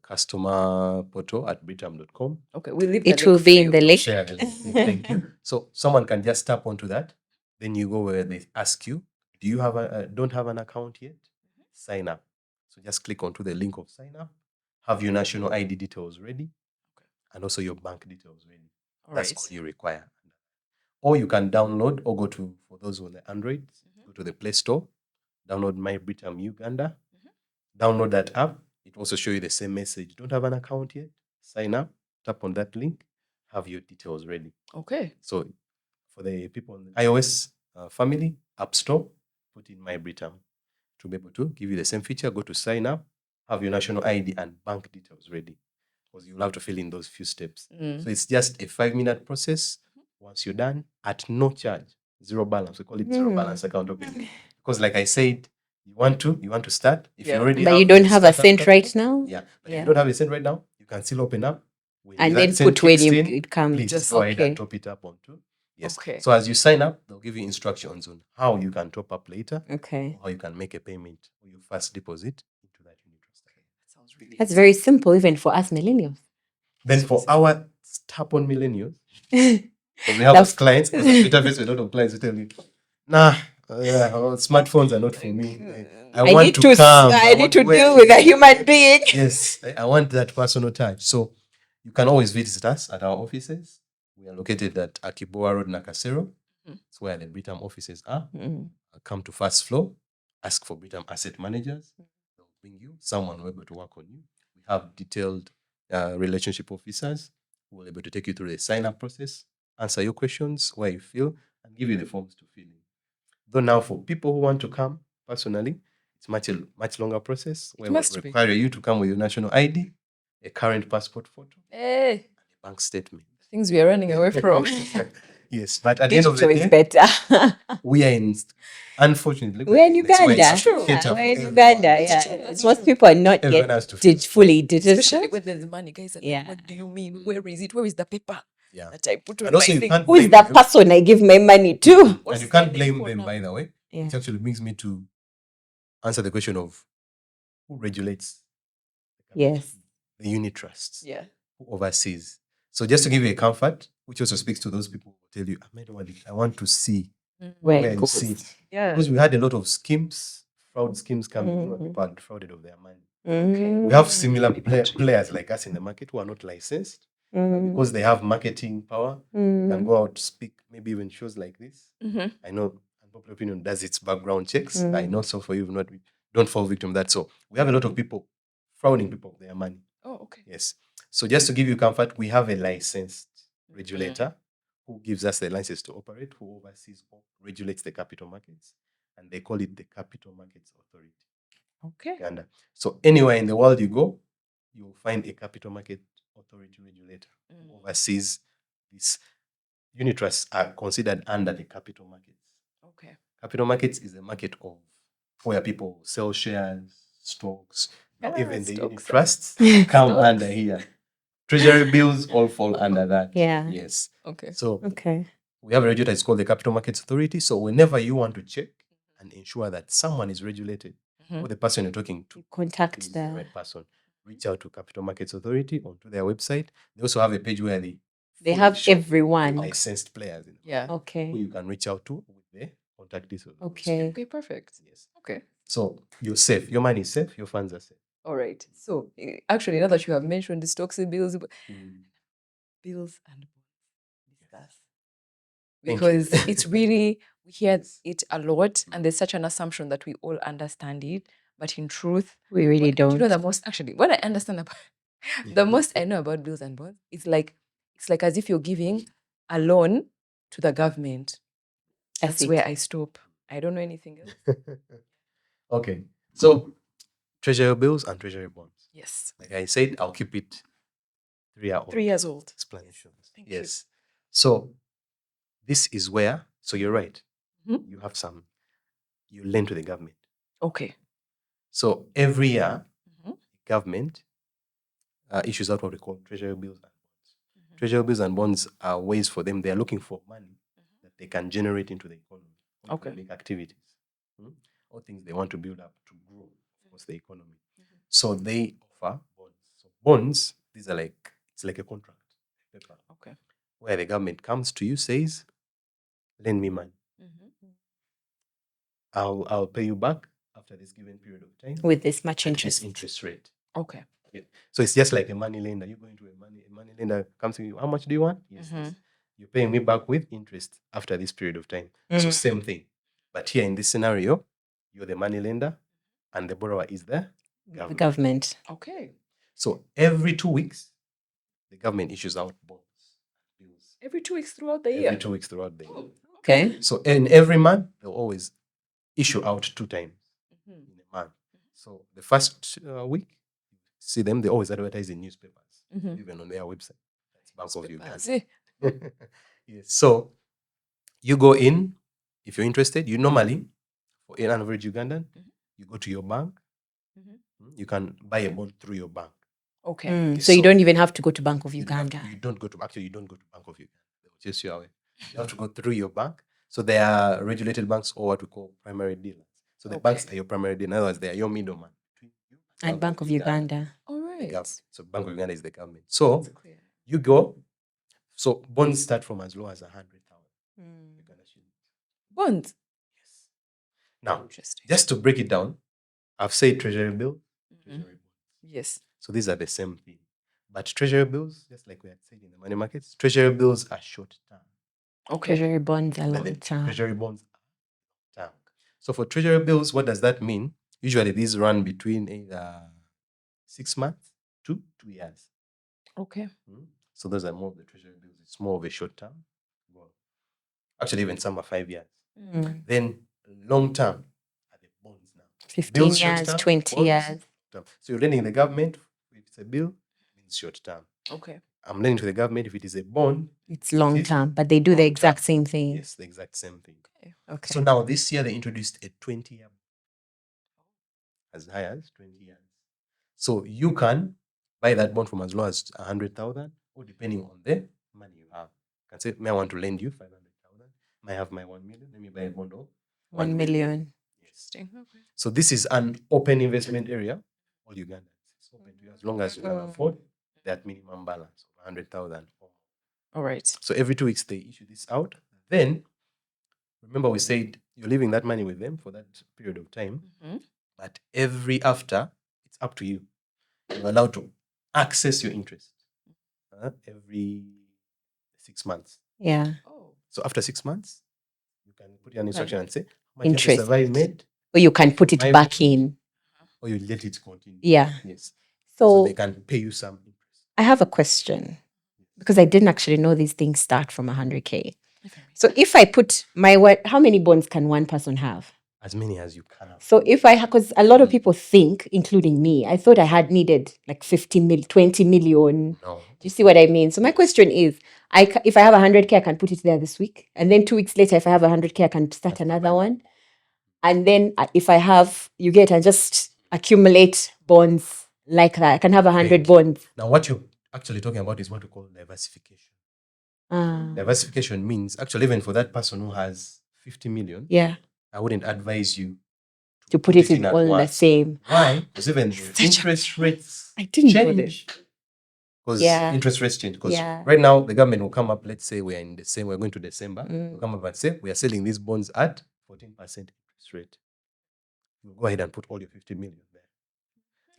customer portal at BRITAM.com. Okay. We'll leave the It will link be for in you. the link. Share the link. Thank you. So someone can just tap onto that. Then you go where they ask you, do you have don't have an account yet? Sign up. So just click onto the link of sign up. Have your national ID details ready, and also your bank details ready. That's all you require. Or you can download, or go to, for those on the Android, go to the Play Store, download My BRITAM Uganda, download that app. It also show you the same message. Don't have an account yet? Sign up, tap on that link, have your details ready. Okay. So for the people on the iOS family, App Store, put in my BRITAM to be able to give you the same feature. Go to sign up, have your national ID and bank details ready, because you'll have to fill in those few steps. So it's just a 5-minute process. Once you're done, at no charge, zero balance. We call it zero balance account opening. Because like I said, you want to start. If you Yeah. already But have you don't the have a startup cent capital, right now? Yeah. But if Yeah. you don't have a cent right now, you can still open up. When And that then cent put when kicks in, it comes. please Just go ahead okay. and top it up onto. Yes. Okay. So as you sign up, they'll give you instructions on how you can top up later, Okay. or how you can make a payment or your first deposit into that unit trust account. That sounds really That's very simple, even for us millennials. Then for our stubborn millennials, because we have That's- clients, because at Twitter face a lot of clients who tell you, nah, smartphones are not for me. I want to come. I need want to work. deal with a human being. Yes, I want that personal touch. So you can always visit us at our offices. We are located at Akiboa Road, Nakasero. It's where the BRITAM offices are. Come to first floor, ask for BRITAM asset managers. They'll bring you someone who will be able to work on you. We have detailed relationship officers who will be able to take you through the sign-up process, answer your questions where you feel, and give you the forms to fill in. Though now for people who want to come personally, it's much longer process where we must be. require you to come with your national ID, a current passport photo, Hey, and a bank statement. things we are running away from. Yes, but at the end of Digital the is day, better. we are in, unfortunately, We're in a place where Uganda. it's to cater We're in for Uganda. everyone. Yeah. Most people are not Everyone yet has to feel fully digital. Especially when there's money, guys. Are like, Yeah. what do you mean? Where is it? Where is the paper Yeah. that I put on And also my you thing? can't Who is blame that them. person I give my money to? And you can't blame them, by by the way. Yeah. Which actually brings me to answer the question of who regulates Yes. the unit trusts, Yeah. who oversees. So just to give you a comfort, which also speaks to those people who tell you, I want to see Where where it you goes. see. Yeah. Because we had a lot of schemes, fraud schemes coming, where Mhm. people are defrauded of their money. Mm. We have similar players like us in the market who are not licensed, Mm. because they have marketing power. They can Mm. go out, speak, maybe even shows like this. Mm-hmm. I know Unpopular Opinion does its background checks. I know, so for you, don't fall victim of that. So we have a lot of people frauding people of their money. Oh, okay. Yes. So just to give you comfort, we have a licensed regulator who gives us the license to operate, who oversees or regulates the capital markets, and they call it the Capital Markets Authority. Okay. Uganda. So anywhere in the world you go, you'll find a Capital Market Authority regulator who oversees this. Unit trusts are considered under the capital markets. Okay. Capital markets is a market of where people sell shares, stocks. Now even the unit Stocks. trusts come under here. Treasury bills all fall under that. Yeah. Yes. Okay. So Okay. we have a regulator, it's called the Capital Markets Authority. So whenever you want to check and ensure that someone is regulated, or the person you're talking to Contact is the the. right person, reach out to Capital Markets Authority onto their website. They also have a page where they fully have show everyone. licensed players in the Yeah. who Okay. you can reach out to with the contact details. Okay. Okay, perfect. Yes. Okay. So you're safe. Your money is safe. Your funds are safe. All right. So actually, now that you have mentioned the stocks and bills and bonds, discuss. Thank you. Because it's really, we hear Yes. it a lot, and there's such an assumption that we all understand it, but in truth, We really do you know don't. the most? Actually, what I understand about the most I know about bills and bonds, it's like as if you're giving a loan to the government. That's it. where I stop. I don't know anything else. Okay. So treasury bills and treasury bonds. Yes. Like I said, I'll keep it 3 years old. 3 years old. Explanations. Thank you. Yes. So this is where, so you're right. Mhm. You lend to the government. Okay. So every year, Mhm. government issues out what we call treasury bills and bonds. Treasury bills and bonds are ways for them, they are looking for money that they can generate into the economy, or Okay. economic activities, or things they want to build up to grow, of course, the economy. So they offer bonds. So bonds, these are it's like a contract paper, Okay. where the government comes to you, says, lend me money. I'll pay you back after this given period of time With this much at interest. this interest rate. Okay. Yeah. So it's just like a money lender. You go into a money lender comes to you, how much do you want? Yes, this. You're paying me back with interest after this period of time. So same thing. But here in this scenario, you're the money lender and the borrower is the The government. government. Okay. So every 2 weeks, the government issues out bonds, bills. Every 2 weeks throughout the year. Every 2 weeks throughout the year. Okay. So in every month, they'll always issue out 2 times in a month. So the first week, see them, they always advertise in newspapers, even on their website. That's Bank of Uganda. See? Yes. So you go in, if you're interested, you normally, for an average Ugandan, you go to your bank. You can buy a bond through your bank. Okay. So you don't even have to go to Bank of You don't have Uganda. to- you don't go to Bank of Uganda. They will chase you away. You have to go through your bank. So there are regulated banks or what we call primary dealers. So the banks are your primary dealer. In other words, they are your middleman between you And Bank of Uganda. All the right. government. So Bank of Uganda is the government. So That's clear. you go. So bonds start from as low as 100,000 Uganda shillings. Bonds. Yes. Now, Interesting. just to break it down, I've said treasury bill, treasury bonds. Yes. So these are the same thing. But treasury bills, just like we had said in the money markets, treasury bills are short term. Okay. Treasury bonds are But long the term. treasury bonds are long term. So for treasury bills, what does that mean? Usually these run between either 6 months to 2 years. Okay. So those are more of the treasury bills. It's more of a short term. Well, actually, even some are 5 years. Then long term are the bonds now. 15 Bills short years, term, 20 bonds years. term. So you're lending the government if it's a bill, it means short term. Okay. I'm lending to the government if it is a bond. It's long is term, but they do the long exact term. same thing. Yes, the exact same thing. Okay. So now this year they introduced a 20-year as high as 20 years. So you can buy that bond from as low as 100,000 or depending on the money you have. You can say, may I want to lend you 500,000? May I have my 1 million? Let me buy a bond of 1 million. Yes. Okay. So this is an open investment area. All Ugandans. It's open to you as long as you can afford that minimum balance of 100,000. All right. So every 2 weeks they issue this out. Then remember we said you're leaving that money with them for that period of time. But every after, it's up to you. You're allowed to access your interest every 6 months. Yeah. Oh. So after 6 months, you can put your instruction and say, how much Interest. interest have I made? Or you can put it My back investment? in. Or you let it continue. Yeah. Yes. So So they can pay you some interest. I have a question because I didn't actually know these things start from 100K. So if I put how many bonds can one person have? As many as you can have. So if because a lot of people think, including me, I thought I had needed like 20 million. No. Do you see what I mean? So my question is, if I have 100K, I can put it there this week. And then 2 weeks later, if I have 100K, I can start another one. And then if I have, I just accumulate bonds like that. I can have 100 bonds. Now, what you're actually talking about is what we call diversification. Diversification means, actually, even for that person who has 50 million, Yeah. I wouldn't advise you To put it in at all the once. same. Why? Because even the interest rates I didn't know change. Because Yeah. interest rates change. Because Yeah. right now, the government will come up, let's say we're going to December, they'll come up and say, we are selling these bonds at 14% interest rate. You go ahead and put all your 50 million there.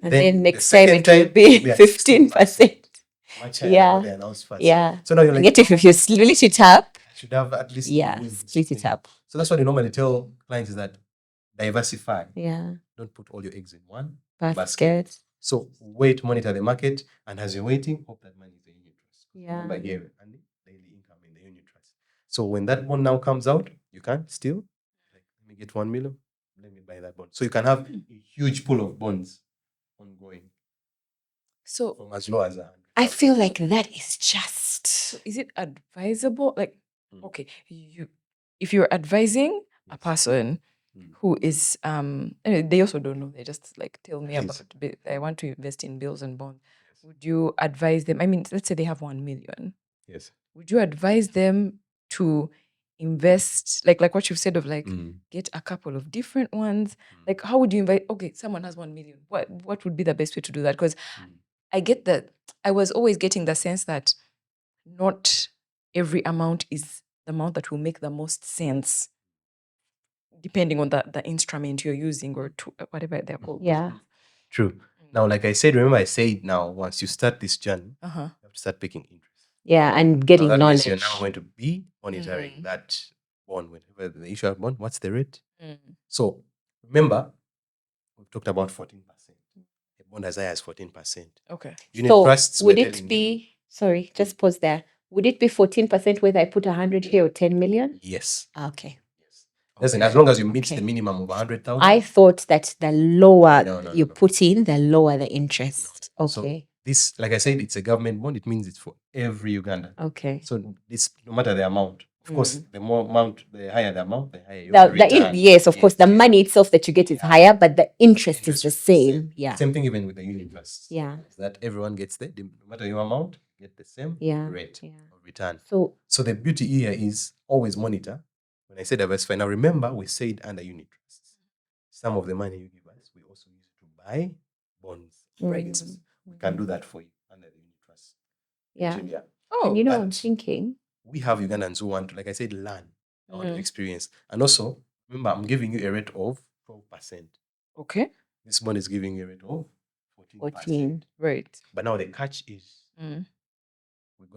And Then then next the time second it will be we are 15%. Much higher Yeah. than what they announced first. Yeah. So now you're And like, yet if you split it up, I should have at least yeah, wins. split it up. So that's what I normally tell clients is that diversify. Yeah. Don't put all your eggs in one Basket. So wait, monitor the market, and as you're waiting, hope that money is in unit trust. Yeah. Remember here, and the daily income in the unit trust. So when that bond now comes out, you can still, like, let me get 1 million, let me buy that bond. So you can have a huge pool of bonds ongoing So from as low as 100. I feel like that is just. So is it advisable? Like, okay, if you're advising a person who is anyway, they also don't know. They just like tell me about I want to invest in bills and bonds. Would you advise them? I mean, let's say they have 1 million. Yes. Would you advise them to invest like what you've said of like get a couple of different ones? Like, how would you invite? Okay, someone has 1 million. What would be the best way to do that? Because I get that. I was always getting the sense that not every amount is the amount that will make the most sense, depending on the instrument you're using or whatever they're called. Yeah. True. Now, like I said, remember I said now, once you start this journey, you have to start picking interest. Yeah, and getting Now that means knowledge. you're now going to be monitoring that bond. Whenever the issue of bond, what's the rate? So remember, we've talked about 14%. A bond as high as 14%. Okay. Unit So trusts, would we're it telling you, be, sorry, just pause there. Would it be 14% whether I put 100K or 10 million? Yes. Okay. Listen, as long as you meet Okay. the minimum of 100,000. I thought that the lower No, you put in, the lower the interest. So Okay. this, like I said, it's a government bond. It means it's for every Ugandan. Okay. So this, no matter the amount, of course, the more amount, the higher the amount, the higher your return. Yes, of course, the money itself that you get is higher, but the interest is the same. Yeah. Same thing even with the unit trusts. Yeah. Is that everyone gets no matter your amount, you get the same rate of return. So the beauty here is always monitor. When I say diversify, now remember we said under unit trusts, some of the money you give us, we also use it to buy bonds. Right. We can do that for you under the unit trust. Yeah. Oh, and I'm thinking. We have Ugandans who want to, like I said, learn. I want to experience. And also, remember, I'm giving you a rate of 12%. Okay. This bond is giving you a rate of 14%. 14. Right. But now the catch is, we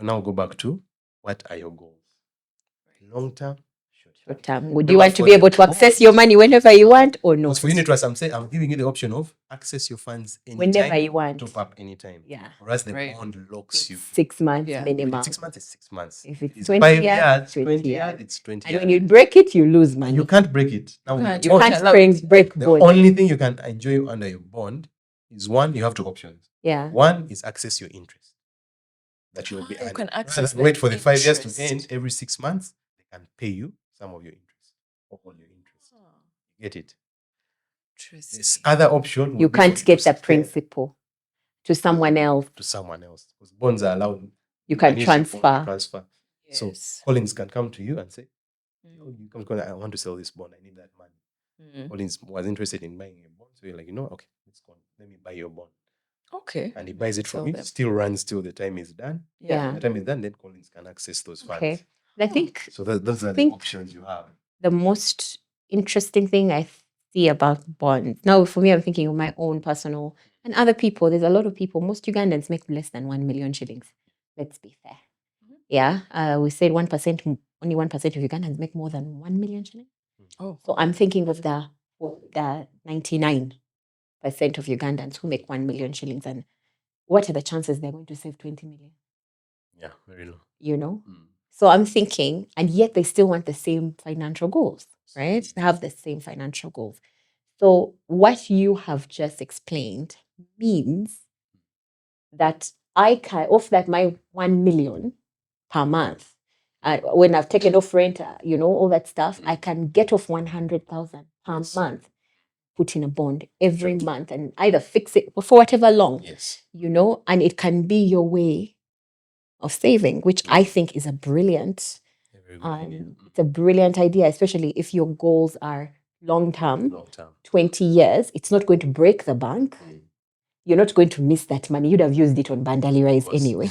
now go back to what are your goals? Long term, short term. Would you want to be able to access your money whenever you want or no? Because for unit trust, I'm giving you the option of access your funds anytime, whenever you want. Top up anytime. Yeah. Whereas the bond locks you. 6 months minimum. 6 months is 6 months. If it's 20 20 years, 20 years, it's 20 and years. when you break it, you lose money. You can't break it. Now, You can't break the bond. only thing you can enjoy under your bond is one, you have two options. Yeah. One is access your interest. That you will be You can access wait for the 5 years interest. to end. Every 6 months, they can pay you some of your interest. Or all your interest. Get it? This other option. You can't get the principal to someone else. Because bonds are allowed. You can transfer. So Collins can come to you and say, I want to sell this bond. I need that money. Collins was interested in buying a bond. So you're like, okay, let's go. Let me buy your bond. Okay. And he buys it from you. Still runs till the time is done. Yeah. The time is done, then Collins can access those funds. Okay. I think so. Those are the options you have. The most interesting thing I see about bonds. Now, for me, I'm thinking of my own personal and other people. There's a lot of people. Most Ugandans make less than 1 million shillings. Let's be fair. Yeah. We said 1%. Only 1% of Ugandans make more than 1 million shillings. Oh. So I'm thinking of the 99% of Ugandans who make 1 million shillings, and what are the chances they're going to save 20 million? Yeah, very low. So I'm thinking, and yet they still want the same financial goals, right? They have the same financial goals. So what you have just explained means that I can, off that my 1 million per month, when I've taken off rent, all that stuff, I can get off 100,000 per month, put in a bond every month, and either fix it for whatever long, and it can be your way of saving, which I think is a brilliant, it's a brilliant idea, especially if your goals are long term, 20 years. It's not going to break the bank. You're not going to miss that money. You'd have used it on bandali rice anyway,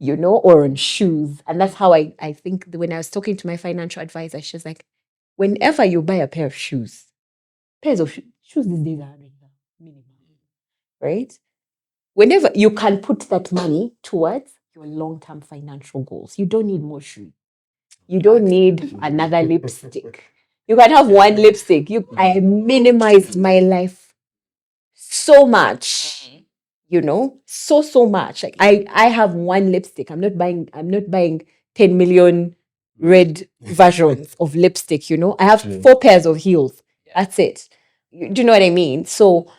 or on shoes. And that's how I think when I was talking to my financial advisor, she was like, whenever you buy a pair of shoes, pairs of shoes these days are 100 minimum, right? Whenever you can put that money towards your long-term financial goals. You don't need more shoes. You don't need another lipstick. You can have one lipstick. I minimized my life so much, so much. Like I have one lipstick. I'm not buying 10 million red versions of lipstick, I have 4 pairs of heels. That's it. Do you know what I mean? So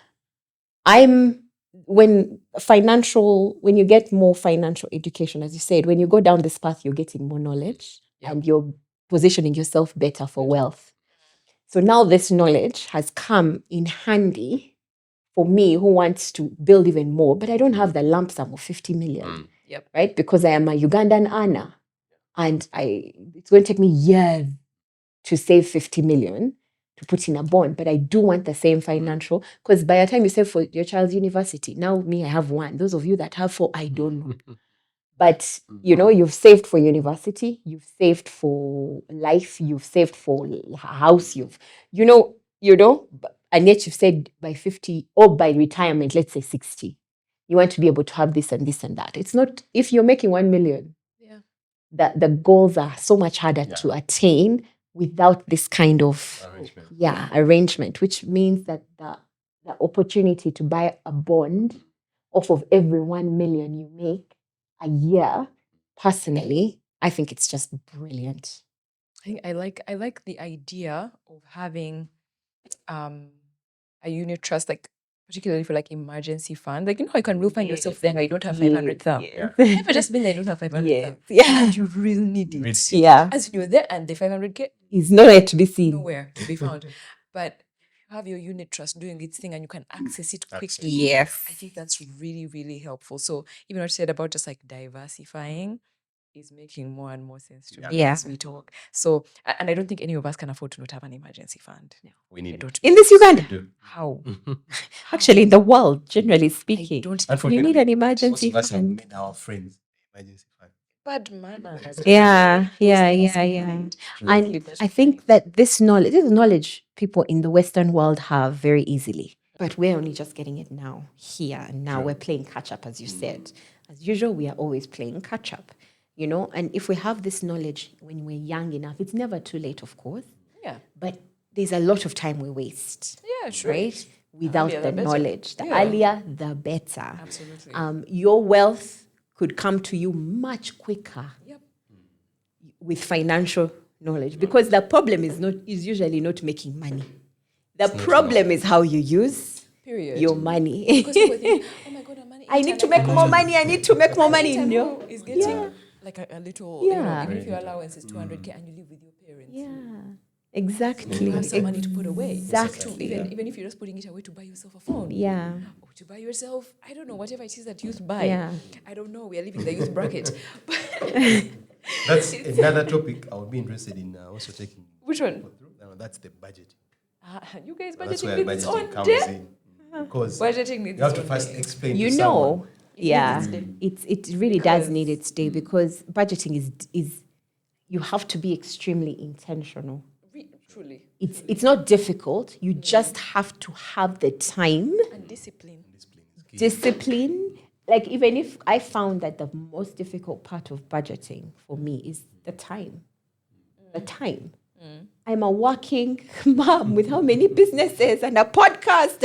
when you get more financial education, as you said, when you go down this path, you're getting more knowledge and you're positioning yourself better for wealth. So now this knowledge has come in handy for me who wants to build even more, but I don't have the lump sum of 50 million, right? Because I am a Ugandan earner and it's going to take me years to save 50 million to put in a bond, but I do want the same financial, because by the time you save for your child's university, now me, I have one. Those of you that have 4, I don't know. But, you've saved for university, you've saved for life, you've saved for a house, and yet you've said by 50 or by retirement, let's say 60, you want to be able to have this and this and that. It's not, if you're making 1 million, the goals are so much harder to attain without this kind of arrangement, which means that the opportunity to buy a bond off of every 1 million you make a year personally, I think it's just brilliant. I like the idea of having a unit trust, like particularly for like emergency fund. Like, you know, you can really find yourself there and you don't have 500,000. Ever just been there, you don't have 500,000. Yeah. And you really need it. Yeah. As you're there and the 500K It's nowhere to be seen. nowhere to be found. But you have your unit trust doing its thing and you can access it quickly. Yes. I think that's really, really helpful. So even what you said about just like diversifying is making more and more sense to me Yeah. as we talk. So, and I don't think any of us can afford to not have an emergency fund. We need it. In this Uganda, How? actually in the world, generally speaking, don't you need an emergency Most of us have fund. made our friends emergency fund. Bad manners. Yeah. And I think that this knowledge people in the Western world have very easily. But we're only just getting it now, here and now. We're playing catch up, as you said. As usual, we are always playing catch up, you know. And if we have this knowledge when we're young enough, it's never too late, of course. Yeah. But there's a lot of time we waste. Yeah, sure. Right? Without earlier the the better. knowledge. The Yeah. earlier, the better. Absolutely. Your wealth could come to you much quicker Yep. with financial knowledge, because the problem is usually not making money. The problem is how you use Period. your money. Because people think, oh my God, I'm money. I need to make more money. I need to make more money. No. Is getting like a little, you know, Yeah. even if your allowance is 200K and you live with your parents. Yeah. Exactly. You have some money to put away. Exactly. Even if you're just putting it away to buy yourself a phone. Yeah. Or to buy yourself, I don't know, whatever it is that youth buy. Yeah. I don't know. We are living the youth bracket. That's another topic I would be interested in also taking. Which one? Now, that's the budget. You guys That's budgeting where needs its budgeting own comes day. in. Because Budgeting needs you have its to own first day. explain You to know, someone. yeah, needs it really does Because- need its day, because budgeting is you have to be extremely intentional. Truly. It's not difficult. You just have to have the time, And discipline. Discipline is key. discipline. Like, even if I found that the most difficult part of budgeting for me is the time. The time. I'm a working mom with how many businesses and a podcast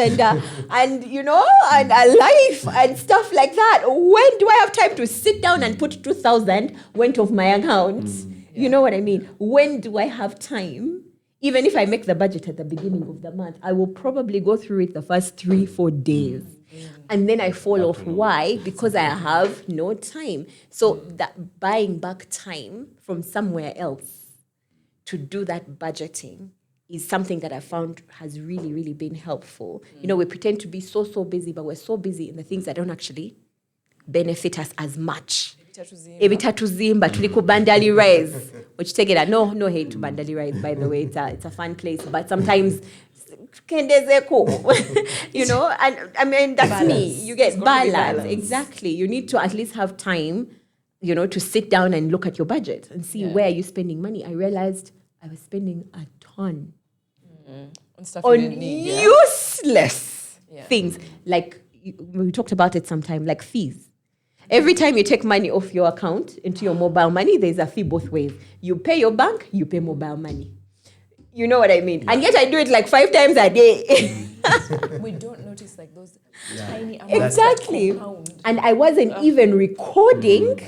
and you know, and a life and stuff like that. When do I have time to sit down and put 2,000 went off my account? You know what I mean? When do I have time? Even if I make the budget at the beginning of the month, I will probably go through it the first 3-4 days. And then I fall off. Why? Because I have no time. So that buying back time from somewhere else to do that budgeting is something that I found has really, really been helpful. You know, we pretend to be so busy, but we're so busy in the things that don't actually benefit us as much. Ebitatuzimba tulikubandali rise, which take it. No hate to Bandali Rise, by the way. It's a fun place, but sometimes you know, and I mean that's Balance. me. You get It's got to be balance. balance. Exactly. You need to at least have time, you know, to sit down and look at your budget and see where you're spending money. I realized I was spending a ton On stuff on you didn't need. Yeah. useless Yeah. things. Like we talked about it sometime, like fees. Every time you take money off your account into your mobile money, there's a fee both ways. You pay your bank, you pay mobile money. You know what I mean? And yet I do it like 5 times a day. We don't notice like those tiny amounts. Exactly. That compound. And I wasn't even recording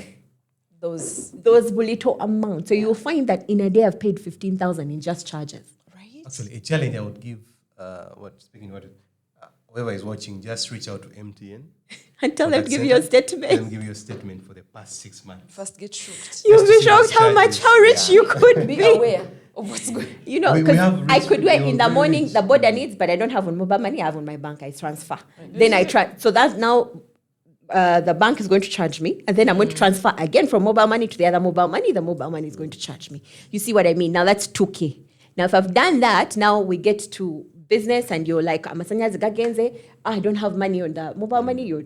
Those, those little amounts. So you'll find that in a day I've paid 15,000 in just charges. right? Actually, a challenge I would give, whoever is watching, just reach out to MTN. And tell For them that to give you a setup, statement. Let them give you a statement for the past 6 months. First get shooked. You'll Just to be see shocked the how much, charges. how rich Yeah. you could Be be. aware of what's going on. You know, We because have I rich could do it people, in the very morning, rich. the border needs, but I don't have on mobile money, I have on my bank, I transfer. Then I try, so that's now the bank is going to charge me, and then I'm going to transfer again from mobile money to the other mobile money, the mobile money is going to charge me. You see what I mean? Now that's 2K. Now if I've done that, now we get to business and you're like, I don't have money on the mobile money. You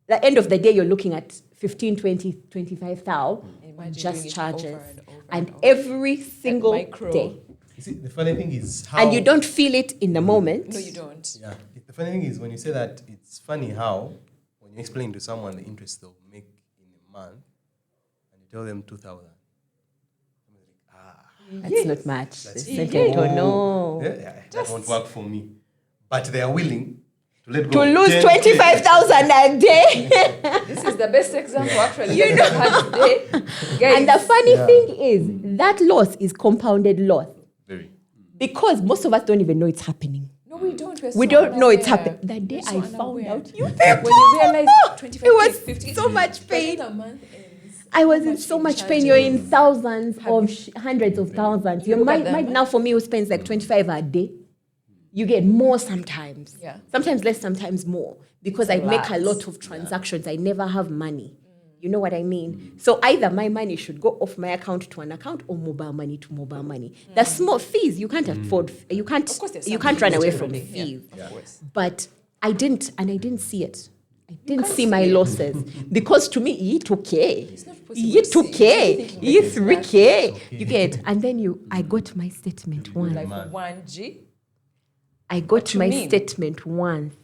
the end of the day, you're looking at 15, 20, 25,000 Imagine just doing it charges. over and over And and over. every single micro. day. You see, the funny thing is how... And you don't feel it in the moment. No, you don't. Yeah. The funny thing is when you say that, it's funny how, when you explain to someone the interest they'll make in a month, and you tell them 2,000. That's not much. That's They don't know. Yeah, that won't work for me. But they are willing let to go. lose 25,000 a day. This is the best example actually that I've had today. Guys, And the funny thing is, that loss is compounded loss. Very. Because most of us don't even know it's happening. no, we don't. We So don't know it's unaware. happening. That day We're so I found unaware. out, you When you realize 25, it was 50, so much by the pain. time the month ends, I was how in much so in much pain. You're in charges? thousands of hundreds of thousands. You You look at might that, man. now for me who spends like 25 a day. You get more sometimes. Yeah. Sometimes less, sometimes more. Because It's I a make a lot. lot of transactions. I never have money. You know what I mean? So either my money should go off my account to an account or mobile money to mobile money. The small fees you can't afford. You can't. Of course, there's You some can't run fees away from the generally. fees. Yeah, of course. But I didn't, and I didn't see it. I didn't can't see my see it. losses because to me, it okay. It's not possible It to see. okay. You're thinking It's like it's okay. You get, and then I got my statement once. Like Man. 1G. I got you my mean? statement once.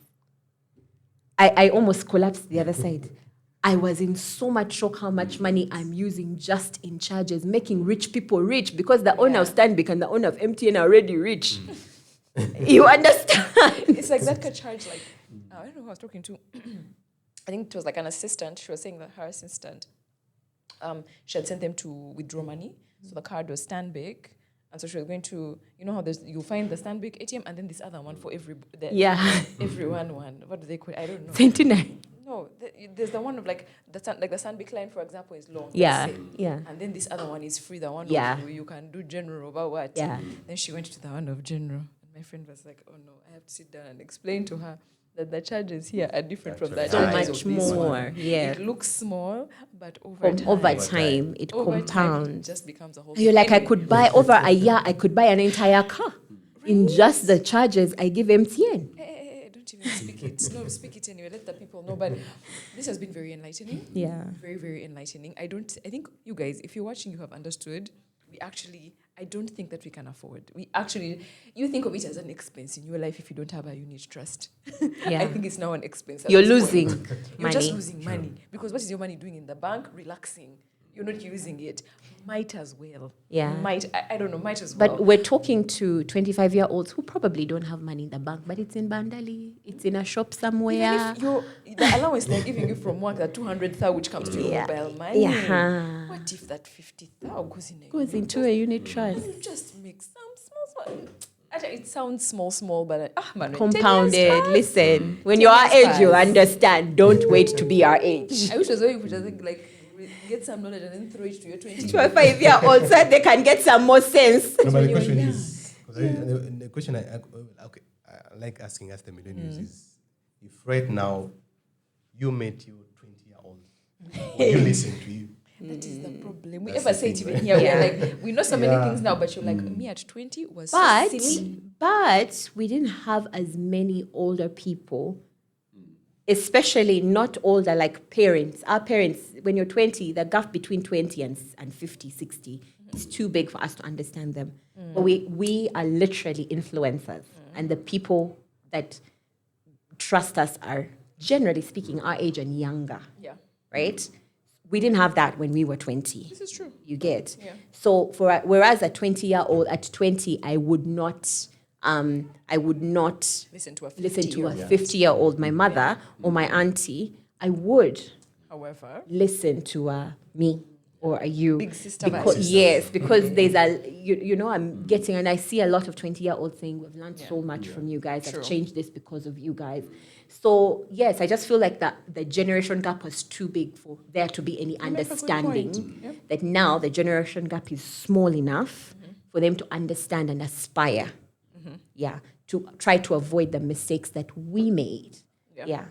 I almost collapsed the other side. I was in so much shock how much money I'm using just in charges, making rich people rich because the owner of Stanbic and the owner of MTN are already rich. You understand? It's like that could charge like, I don't know who I was talking to. I think it was like an assistant. She was saying that her assistant, she had sent them to withdraw money. So the card was Stanbic. And so she was going to, you know how you find the Stanbic ATM and then this other one for everyone one. What do they call it? I don't know. Sentinel. No, there's the one of like the Stanbic line, for example, is long. Yeah, let's say. yeah. And then this other one is free. The one Yeah. of you can do general about what. Yeah. Then she went to the one of general. And my friend was like, oh no, I have to sit down and explain to her that the charges here are different from the That's So right. charges much of this more. one. Yeah. It looks small, but over time. Over time, it over time, it compounds. just becomes a whole You're like, I Anyway, could buy over a year, I could buy an entire car in just the charges I give MTN. don't even speak it. No, speak it anyway. Let the people know. But this has been very enlightening. Yeah. Very, very enlightening. I think you guys, if you're watching, you have understood. I don't think that we can afford. You think of it as an expense in your life if you don't have a unit trust. Yeah. I think it's now an expense. at You're this losing point. You're money. just losing money. Because what is your money doing in the bank? Relaxing. You're not using it. Might as well. Yeah. I don't know, might as well. But we're talking to 25-year-olds who probably don't have money in the bank, but it's in Bandali, it's in a shop somewhere. Even if the allowance they're giving you from work, that 200,000 which comes to your Yeah. mobile money. Yeah. What if that 50,000 Goes into a unit trust. You just make some small. Actually, it sounds small, but man, 10 years Compounded. pass. Listen, when 10 you're our years age, you pass. understand. Don't wait to be our age. I wish as well you could just like get some knowledge and then throw it to your 20. 25-year-olds, so they can get some more sense. No, but the you're question young. is, the question I like asking us the millennials is, if right now you met your 20-year-old, will you listen to you? That is the problem. We That's ever the say it thing, even right? here. Yeah. We're like, we know so many Yeah. things now, but you're like, me at 20 was But so silly. we didn't have as many older people, especially not older like parents. Our parents, when you're 20, the gap between 20 and 50, 60 is too big for us to understand them. But we are literally influencers, and the people that trust us are, generally speaking, our age and younger, Yeah, right? We didn't have that when we were 20. this is true. You get. Yeah. So whereas a 20-year-old at 20, I would not Listen to a 50 listen to a Yeah. 50-year-old, my mother or my auntie. I would However, listen to me or a you. Big sister vibes. Because, yes, because there's I'm getting, and I see a lot of 20-year-olds saying, we've learned so much from you guys. True. I've changed this because of you guys. So, yes, I just feel like the generation gap was too big for there to be any make a good understanding point. Yep. that now the generation gap is small enough for them to understand and aspire. Yeah, to try to avoid the mistakes that we made. Yeah.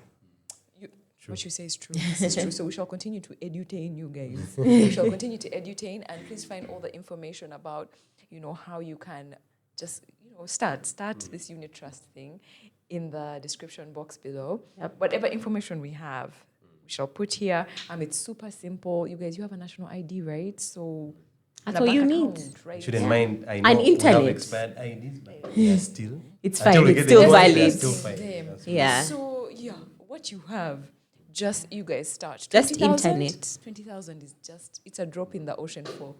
What you say is true. This is true. So we shall continue to edutain you guys. We shall continue to edutain, and please find all the information about, how you can just, start this unit trust thing in the description box below. Yep. Whatever information we have, we shall put here. It's super simple. You guys, you have a national ID, right? So That's and a all you bank need. account, right? Shouldn't mind. I know And we have internet. expired IDs, but we are still. It's until fine, we it's get the still new one, they are valid. still fine. Them. That's Yeah. So what you have, just you guys start. Just 20,000? internet. 20,000 is it's a drop in the ocean for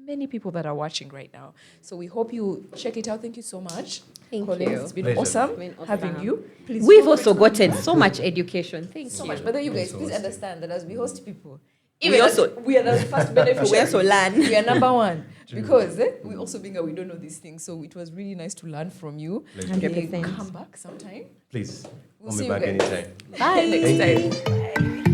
many people that are watching right now. So we hope you check it out. Thank you so much. Thank Collins. you. It's been Pleasure. awesome It's been awesome. having you. Please We've feel free also to- gotten so much education. Thank so you. much. But then you guys, Thanks for please hosting. understand that as we host people, We even also- as we are the first beneficiaries. We also learn. We are number one. Because we also being we don't know these things. So it was really nice to learn from you. Pleasure. 100%. Come back sometime. Please, We'll call see me you back guys. anytime. Bye. Next Thank time. you. Bye.